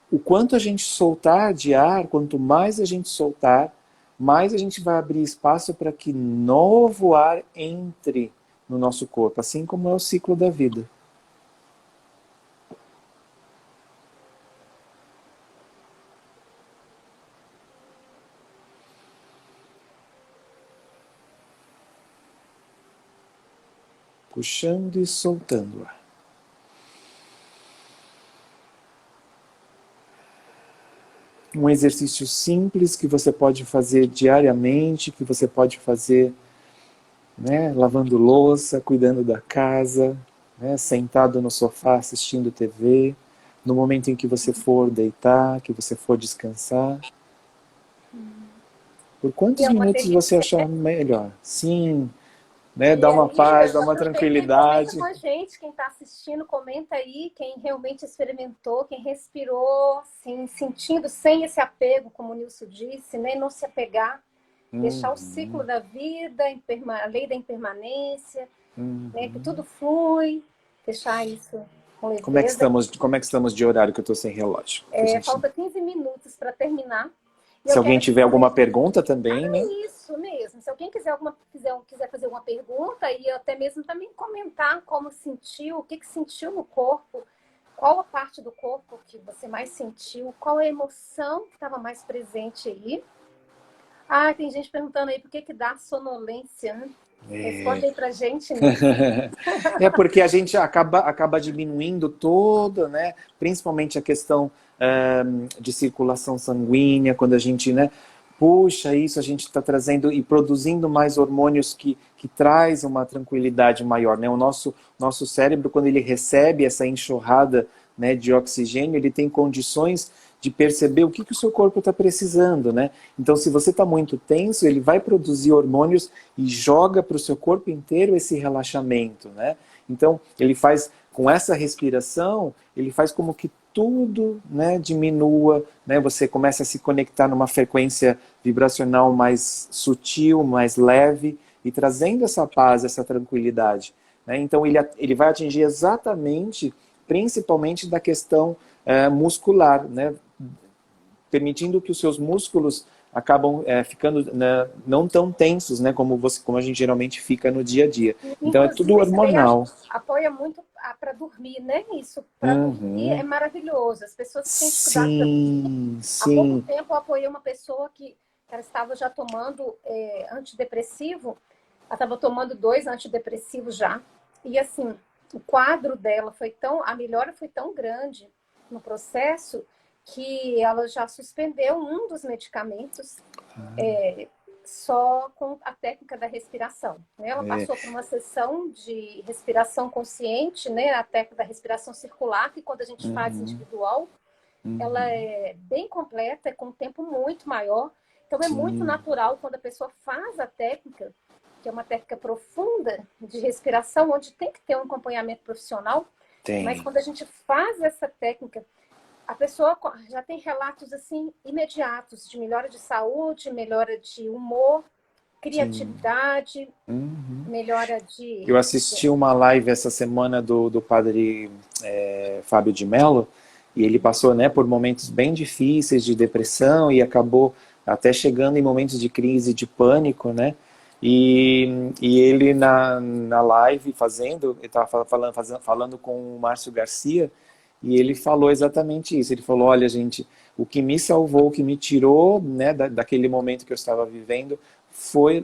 o quanto a gente soltar de ar, quanto mais a gente soltar, mais a gente vai abrir espaço para que novo ar entre no nosso corpo, assim como é o ciclo da vida. Puxando e soltando o ar. Um exercício simples que você pode fazer diariamente, que você pode fazer, né, lavando louça, cuidando da casa, né, sentado no sofá assistindo TV, no momento em que você for deitar, que você for descansar. Por E quantos é uma minutos você delícia. achar melhor? Sim, né? E Dá uma aí, paz, dá uma aproveita e comenta com tranquilidade. a gente, quem está assistindo, comenta aí, quem realmente experimentou, quem respirou, assim, sentindo sem esse apego, como o Nilson disse, né? Não se apegar, deixar o ciclo Uhum, da vida, a lei da impermanência, né? Que uhum. tudo flui, deixar isso com leveza. Como é que estamos de horário que eu estou sem relógio? Que a gente, Falta 15 minutos para terminar. E se eu alguém quero tiver dizer alguma pergunta também, né? isso mesmo. Se alguém quiser fazer alguma pergunta e até mesmo também comentar como sentiu, o que sentiu no corpo, qual a parte do corpo que você mais sentiu, qual a emoção que estava mais presente aí. Ah, tem gente perguntando aí por que dá sonolência, né? Responde aí pra gente, Nilson. É porque a gente acaba diminuindo toda, né? Principalmente a questão de circulação sanguínea, quando a gente, né? Puxa isso, a gente está trazendo e produzindo mais hormônios que traz uma tranquilidade maior, né? O nosso cérebro, quando ele recebe essa enxurrada, né, de oxigênio, ele tem condições de perceber o que o seu corpo está precisando, né? Então, se você está muito tenso, ele vai produzir hormônios e joga para o seu corpo inteiro esse relaxamento, né? Então, ele faz, com essa respiração, ele faz como que tudo, né, diminua, né? Você começa a se conectar numa frequência vibracional mais sutil, mais leve, e trazendo essa paz, essa tranquilidade, né? Então, ele vai atingir exatamente, principalmente da questão muscular, né? Permitindo que os seus músculos acabam ficando, né, não tão tensos, né, como a gente geralmente fica no dia a dia. Então é tudo Inclusive, isso daí hormonal. apoia muito para dormir, né? Isso, para dormir é Uhum. maravilhoso. As pessoas que têm dificuldade para dormir. Sim, Há pouco sim. tempo eu apoiei uma pessoa que ela estava já tomando antidepressivo. Ela estava tomando 2 antidepressivos já. E assim, o quadro dela foi a melhora foi tão grande no processo que ela já suspendeu um dos medicamentos só com a técnica da respiração, né? Ela É, passou por uma sessão de respiração consciente, né? A técnica da respiração circular, que quando a gente faz uhum, individual, ela uhum, é bem completa, é com um tempo muito maior. Então é muito sim, natural quando a pessoa faz a técnica, que é uma técnica profunda de respiração, onde tem que ter um acompanhamento profissional, mas tem. quando a gente faz essa técnica, a pessoa já tem relatos assim imediatos de melhora de saúde, melhora de humor, Sim. criatividade, Uhum. melhora Eu de. assisti uma live essa semana do padre Fábio de Mello, e ele passou, né, por momentos bem difíceis de depressão e acabou até chegando em momentos de crise, de pânico, né? E ele na live ele estava falando com o Márcio Garcia, e ele falou exatamente isso. Ele falou: olha, gente, o que me salvou, o que me tirou, né, daquele momento que eu estava vivendo,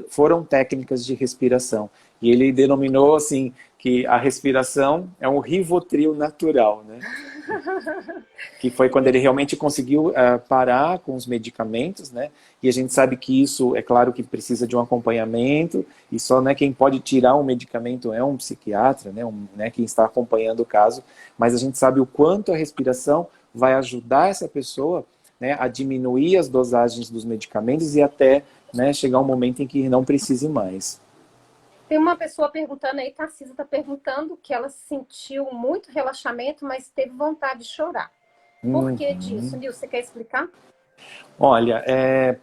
foram técnicas de respiração. E ele denominou assim que a respiração é um Rivotril natural, né? Que foi quando ele realmente conseguiu parar com os medicamentos, né? E a gente sabe que isso, é claro que precisa de um acompanhamento, e só, né, quem pode tirar um medicamento é um psiquiatra, né, quem está acompanhando o caso, mas a gente sabe o quanto a respiração vai ajudar essa pessoa, né, a diminuir as dosagens dos medicamentos e até, né, chegar um momento em que não precise mais. Tem uma pessoa perguntando aí, Tarcísio está perguntando que ela sentiu muito relaxamento, mas teve vontade de chorar. Por que disso, Uhum. Nil? Você quer explicar? Olha,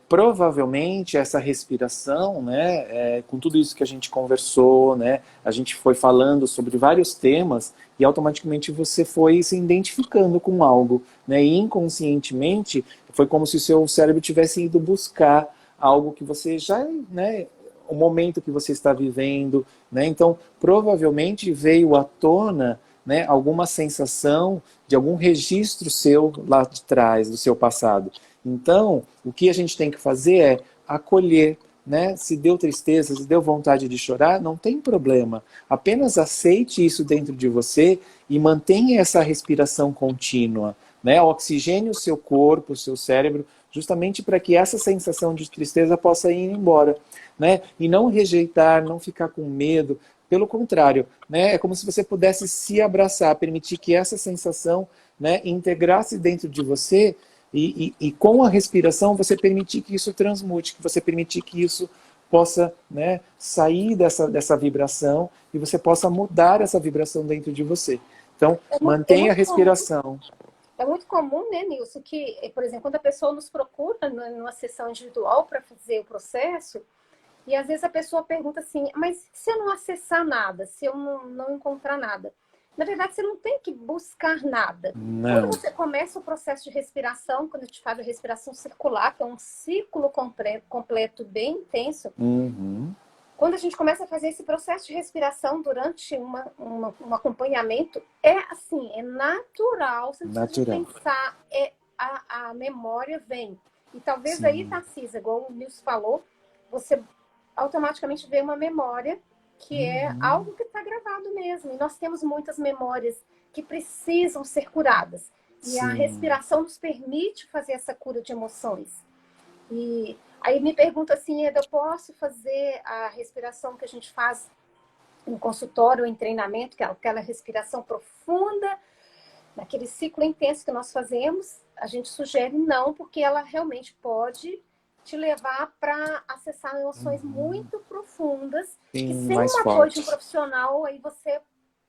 provavelmente essa respiração, né, com tudo isso que a gente conversou, né, a gente foi falando sobre vários temas e automaticamente você foi se identificando com algo, né, e inconscientemente foi como se o seu cérebro tivesse ido buscar algo que você já, né, o momento que você está vivendo, né, então provavelmente veio à tona, né, alguma sensação de algum registro seu lá de trás, do seu passado. Então, o que a gente tem que fazer é acolher, né? Se deu tristeza, se deu vontade de chorar, não tem problema. Apenas aceite isso dentro de você e mantenha essa respiração contínua, né? Oxigene o seu corpo, o seu cérebro, justamente para que essa sensação de tristeza possa ir embora, né? E não rejeitar, não ficar com medo. Pelo contrário, né? É como se você pudesse se abraçar, permitir que essa sensação, né, integrasse dentro de você, E com a respiração você permitir que isso transmute, que você permitir que isso possa, né, sair dessa vibração e você possa mudar essa vibração dentro de você. Então, mantenha a respiração. É muito comum, né, Nilson, que, por exemplo, quando a pessoa nos procura numa sessão individual para fazer o processo, e às vezes a pessoa pergunta assim, mas se eu não acessar nada, se eu não encontrar nada? Na verdade, você não tem que buscar nada. Quando Não. você começa o processo de respiração, quando a gente faz a respiração circular, que é um círculo completo bem intenso, Uhum. quando a gente começa a fazer esse processo de respiração durante um acompanhamento, é assim, é natural, você não precisa Natural. pensar, a memória vem. E talvez aí, Sim. Tarcísio, igual o Nilson falou, você automaticamente vê uma memória que é algo que está gravado mesmo. E nós temos muitas memórias que precisam ser curadas. E a Sim. respiração nos permite fazer essa cura de emoções. E aí me pergunta assim, Eda, eu posso fazer a respiração que a gente faz no consultório ou em treinamento, que é aquela respiração profunda, naquele ciclo intenso que nós fazemos? A gente sugere não, porque ela realmente pode te levar para acessar emoções muito profundas, que Sim, sem mais o apoio de um forte. profissional, aí você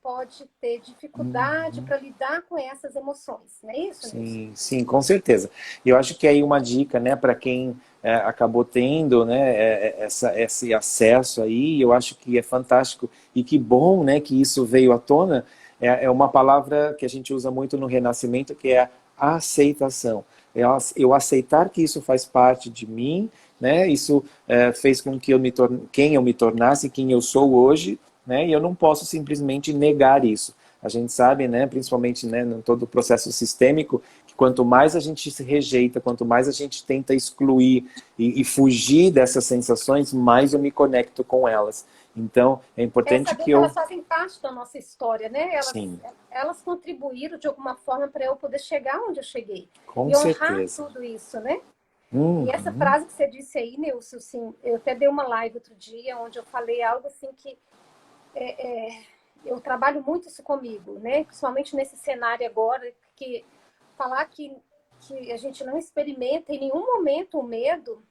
pode ter dificuldade para lidar com essas emoções, não é isso, Nilson? Sim, sim, com certeza. E eu acho que aí uma dica, né, para quem acabou tendo, né, esse acesso aí, eu acho que é fantástico e que bom, né, que isso veio à tona, é uma palavra que a gente usa muito no Renascimento, que é a aceitação. Eu aceitar que isso faz parte de mim, né, isso fez com que quem eu me tornasse, quem eu sou hoje, né, e eu não posso simplesmente negar isso. A gente sabe, né, principalmente, né, em todo o processo sistêmico, que quanto mais a gente se rejeita, quanto mais a gente tenta excluir e fugir dessas sensações, mais eu me conecto com elas. Então, é É importante saber que que eu... elas fazem parte da nossa história, né? Sim, Elas contribuíram de alguma forma para eu poder chegar onde eu cheguei. com E honrar certeza. tudo isso, né? E essa Uhum. frase que você disse aí, Nilson, assim, eu até dei uma live outro dia onde eu falei algo assim que eu trabalho muito isso comigo, né? Principalmente nesse cenário agora, que falar que a gente não experimenta em nenhum momento o medo,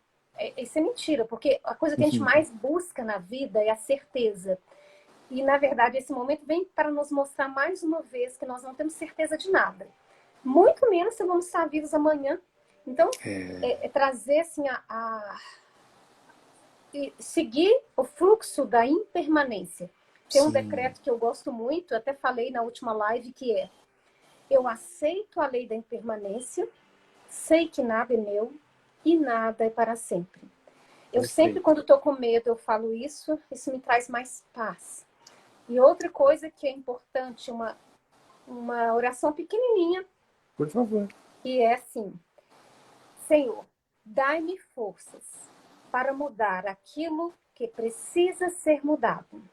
isso é mentira, porque a coisa que a gente mais busca na vida é a certeza. E, na verdade, esse momento vem para nos mostrar mais uma vez que nós não temos certeza de nada. Muito menos se vamos estar vivos amanhã. Então, trazer assim, e seguir o fluxo da impermanência. Tem um Sim, decreto que eu gosto muito, até falei na última live, que é: eu aceito a lei da impermanência, sei que nada é meu e nada é para sempre. Eu sempre, perfeito. quando estou com medo, eu falo isso me traz mais paz. E outra coisa que é importante, uma oração pequenininha, Por favor. que é assim: Senhor, dai-me forças para mudar aquilo que precisa ser mudado.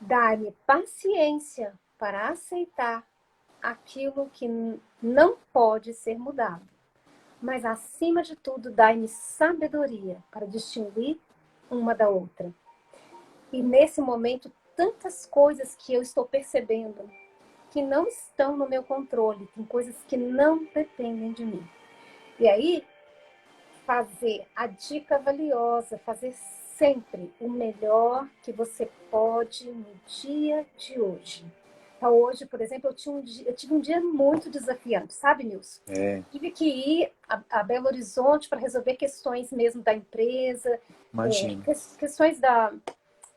Dai-me paciência para aceitar aquilo que não pode ser mudado. Mas, acima de tudo, dai-me sabedoria para distinguir uma da outra. E nesse momento, tantas coisas que eu estou percebendo que não estão no meu controle, tem coisas que não dependem de mim. E aí, fazer a dica valiosa, fazer sempre o melhor que você pode no dia de hoje. Então, hoje, por exemplo, eu tive um dia muito desafiante, sabe, Nilson? É, Tive que ir a Belo Horizonte para resolver questões mesmo da empresa, imagino. questões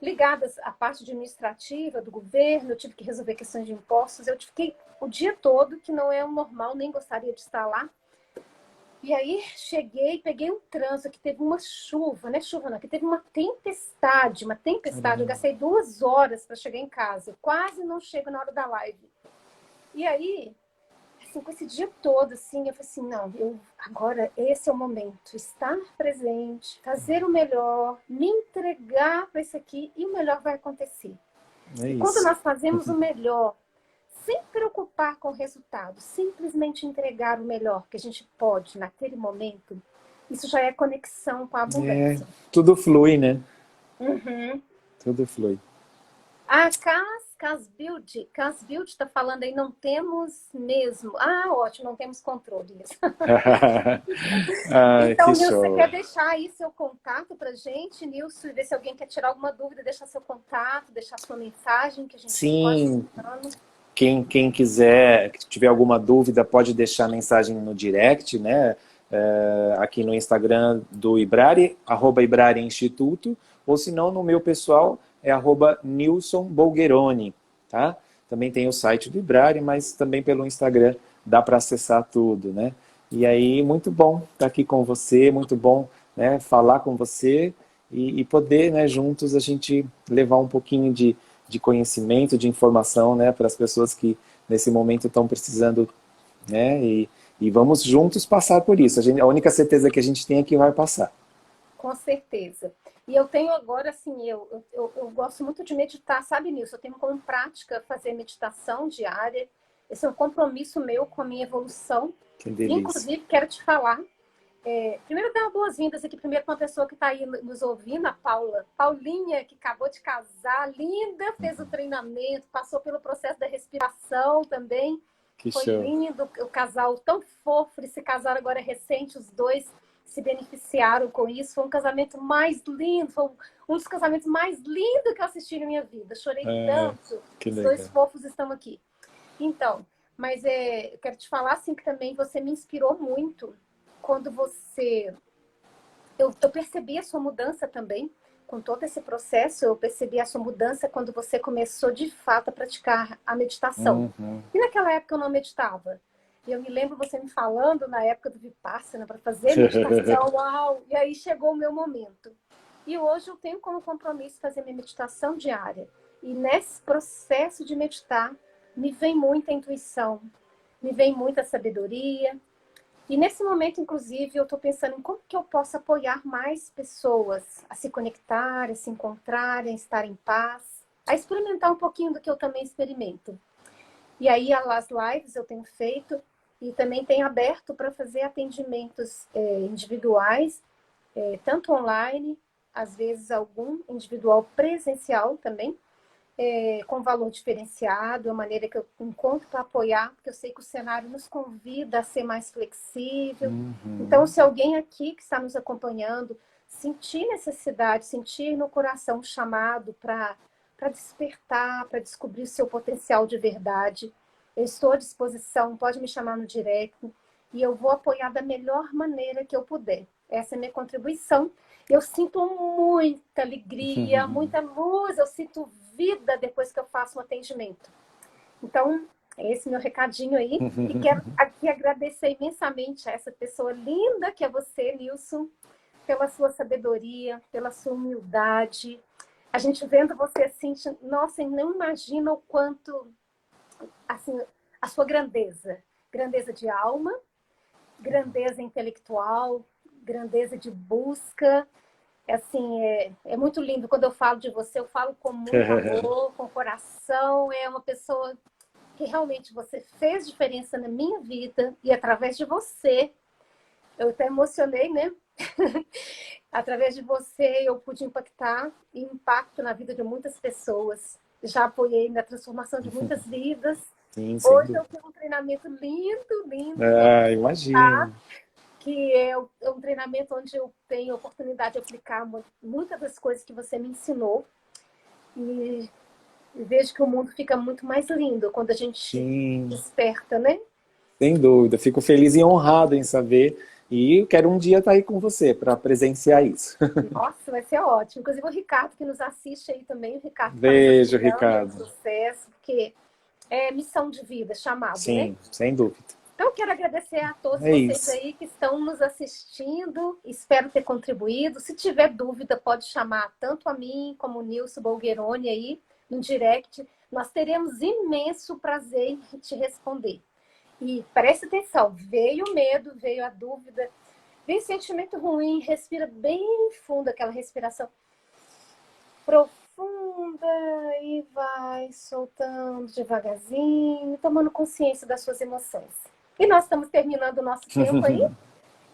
ligadas à parte administrativa do governo, eu tive que resolver questões de impostos, eu fiquei o dia todo, que não é o normal, nem gostaria de estar lá. E aí cheguei, peguei um trânsito, que teve uma chuva, não é chuva não, que teve uma tempestade, eu Caramba. gastei 2 horas para chegar em casa, eu quase não chego na hora da live. E aí, assim, com esse dia todo, assim, eu falei assim, não, agora esse é o momento, estar presente, fazer o melhor, me entregar para isso aqui e o melhor vai acontecer. É E quando isso. nós fazemos o melhor, sem preocupar com o resultado, simplesmente entregar o melhor que a gente pode naquele momento, isso já é conexão com a É, abundância. tudo flui, né? Uhum. Tudo flui. A Cássia Casbuild está falando aí, não temos mesmo. Ah, ótimo, não temos controle. Ai, Então, que Nilson, você show. quer deixar aí seu contato para gente, Nilson, e ver se alguém quer tirar alguma dúvida, deixar seu contato, deixar sua mensagem, que a gente pode ir Sim, falando. quem quiser, que tiver alguma dúvida, pode deixar mensagem no direct, né? Aqui no Instagram do Ibrari, @Ibrari Instituto, ou se não, no meu pessoal, é @Nilson Bolgheroni, tá? Também tem o site do Ibrari, mas também pelo Instagram dá para acessar tudo, né? E aí, muito bom estar aqui com você, muito bom, né, falar com você e poder, né, juntos a gente levar um pouquinho de conhecimento, de informação, né, para as pessoas que nesse momento estão precisando, né, e vamos juntos passar por isso. A única certeza que a gente tem é que vai passar. Com certeza. E eu tenho agora, assim, eu gosto muito de meditar, sabe, Nilson? Eu tenho como prática fazer meditação diária. Esse é um compromisso meu com a minha evolução. Que E, delícia. inclusive, quero te falar. Primeiro, dar boas-vindas aqui, primeiro, para uma pessoa que está aí nos ouvindo, a Paula. Paulinha, que acabou de casar, linda, fez o treinamento, passou pelo processo da respiração também. Que Foi show. lindo, o casal tão fofo, eles se casaram agora recente, os dois se beneficiaram com isso. Foi um casamento mais lindo, foi um dos casamentos mais lindos que eu assisti na minha vida. Chorei tanto. Que Os dois legal. fofos estão aqui. Então, mas eu quero te falar assim que também você me inspirou muito quando você... Eu percebi a sua mudança também, com todo esse processo, eu percebi a sua mudança quando você começou de fato a praticar a meditação. Uhum. E naquela época eu não meditava. E eu me lembro você me falando na época do Vipassana para fazer meditação, uau! E aí chegou o meu momento. E hoje eu tenho como compromisso fazer minha meditação diária. E nesse processo de meditar, me vem muita intuição, me vem muita sabedoria. E nesse momento, inclusive, eu estou pensando em como que eu posso apoiar mais pessoas a se conectarem, a se encontrarem, a estar em paz, a experimentar um pouquinho do que eu também experimento. E aí, as lives eu tenho feito e também tenho aberto para fazer atendimentos individuais, tanto online, às vezes algum individual presencial também, com valor diferenciado, a maneira que eu encontro para apoiar, porque eu sei que o cenário nos convida a ser mais flexível. Então, se alguém aqui que está nos acompanhando sentir necessidade, sentir no coração um chamado para despertar, para descobrir o seu potencial de verdade, eu estou à disposição, pode me chamar no direct e eu vou apoiar da melhor maneira que eu puder. Essa é a minha contribuição. Eu sinto muita alegria, muita luz, eu sinto vida depois que eu faço um atendimento. Então, é esse meu recadinho aí. E quero aqui agradecer imensamente a essa pessoa linda que é você, Nilson, pela sua sabedoria, pela sua humildade. A gente vendo você assim, nossa, não imagina o quanto, assim, a sua grandeza. Grandeza de alma, grandeza intelectual, grandeza de busca. Assim, é muito lindo. Quando eu falo de você, eu falo com muito amor, com coração. É uma pessoa que realmente você fez diferença na minha vida e através de você, eu até emocionei, né? Através de você, eu pude impactar e impacto na vida de muitas pessoas. Já apoiei na transformação de muitas vidas. Sim, sem Hoje dúvida. eu tenho um treinamento lindo, lindo, Imagino. que é um treinamento onde eu tenho a oportunidade de aplicar muitas das coisas que você me ensinou. E vejo que o mundo fica muito mais lindo quando a gente Sim, desperta, né? sem dúvida. Fico feliz e honrado em saber. E eu quero um dia estar aí com você para presenciar isso. Nossa, vai ser ótimo. Inclusive o Ricardo que nos assiste aí também, o Ricardo está nos Beijo, apoiando no Ricardo. processo, porque é missão de vida, chamado, né? Sim, sem dúvida. Então, eu quero agradecer a todos É vocês isso. aí que estão nos assistindo. Espero ter contribuído. Se tiver dúvida, pode chamar tanto a mim como o Nilson Bolgheroni aí no direct. Nós teremos imenso prazer em te responder. E preste atenção, veio o medo, veio a dúvida, veio o sentimento ruim, respira bem fundo, aquela respiração profunda e vai soltando devagarzinho, tomando consciência das suas emoções. E nós estamos terminando o nosso tempo aí.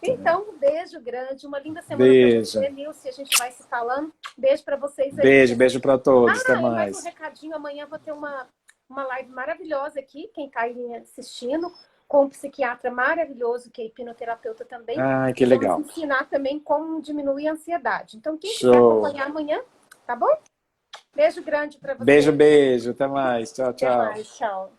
Então, um beijo grande, uma linda semana para Beijo. você, Nilce, a gente vai se falando. Beijo para vocês aí. Beijo para todos, até E mais um mais. recadinho, amanhã vou ter uma live maravilhosa aqui, quem está aí assistindo, com um psiquiatra maravilhoso, que é hipnoterapeuta também. Ai, que legal. Vamos ensinar também como diminuir a ansiedade. Então, quem quiser Show. acompanhar amanhã, tá bom? Beijo grande para você. Beijo, até mais. Tchau, tchau. Até mais, tchau.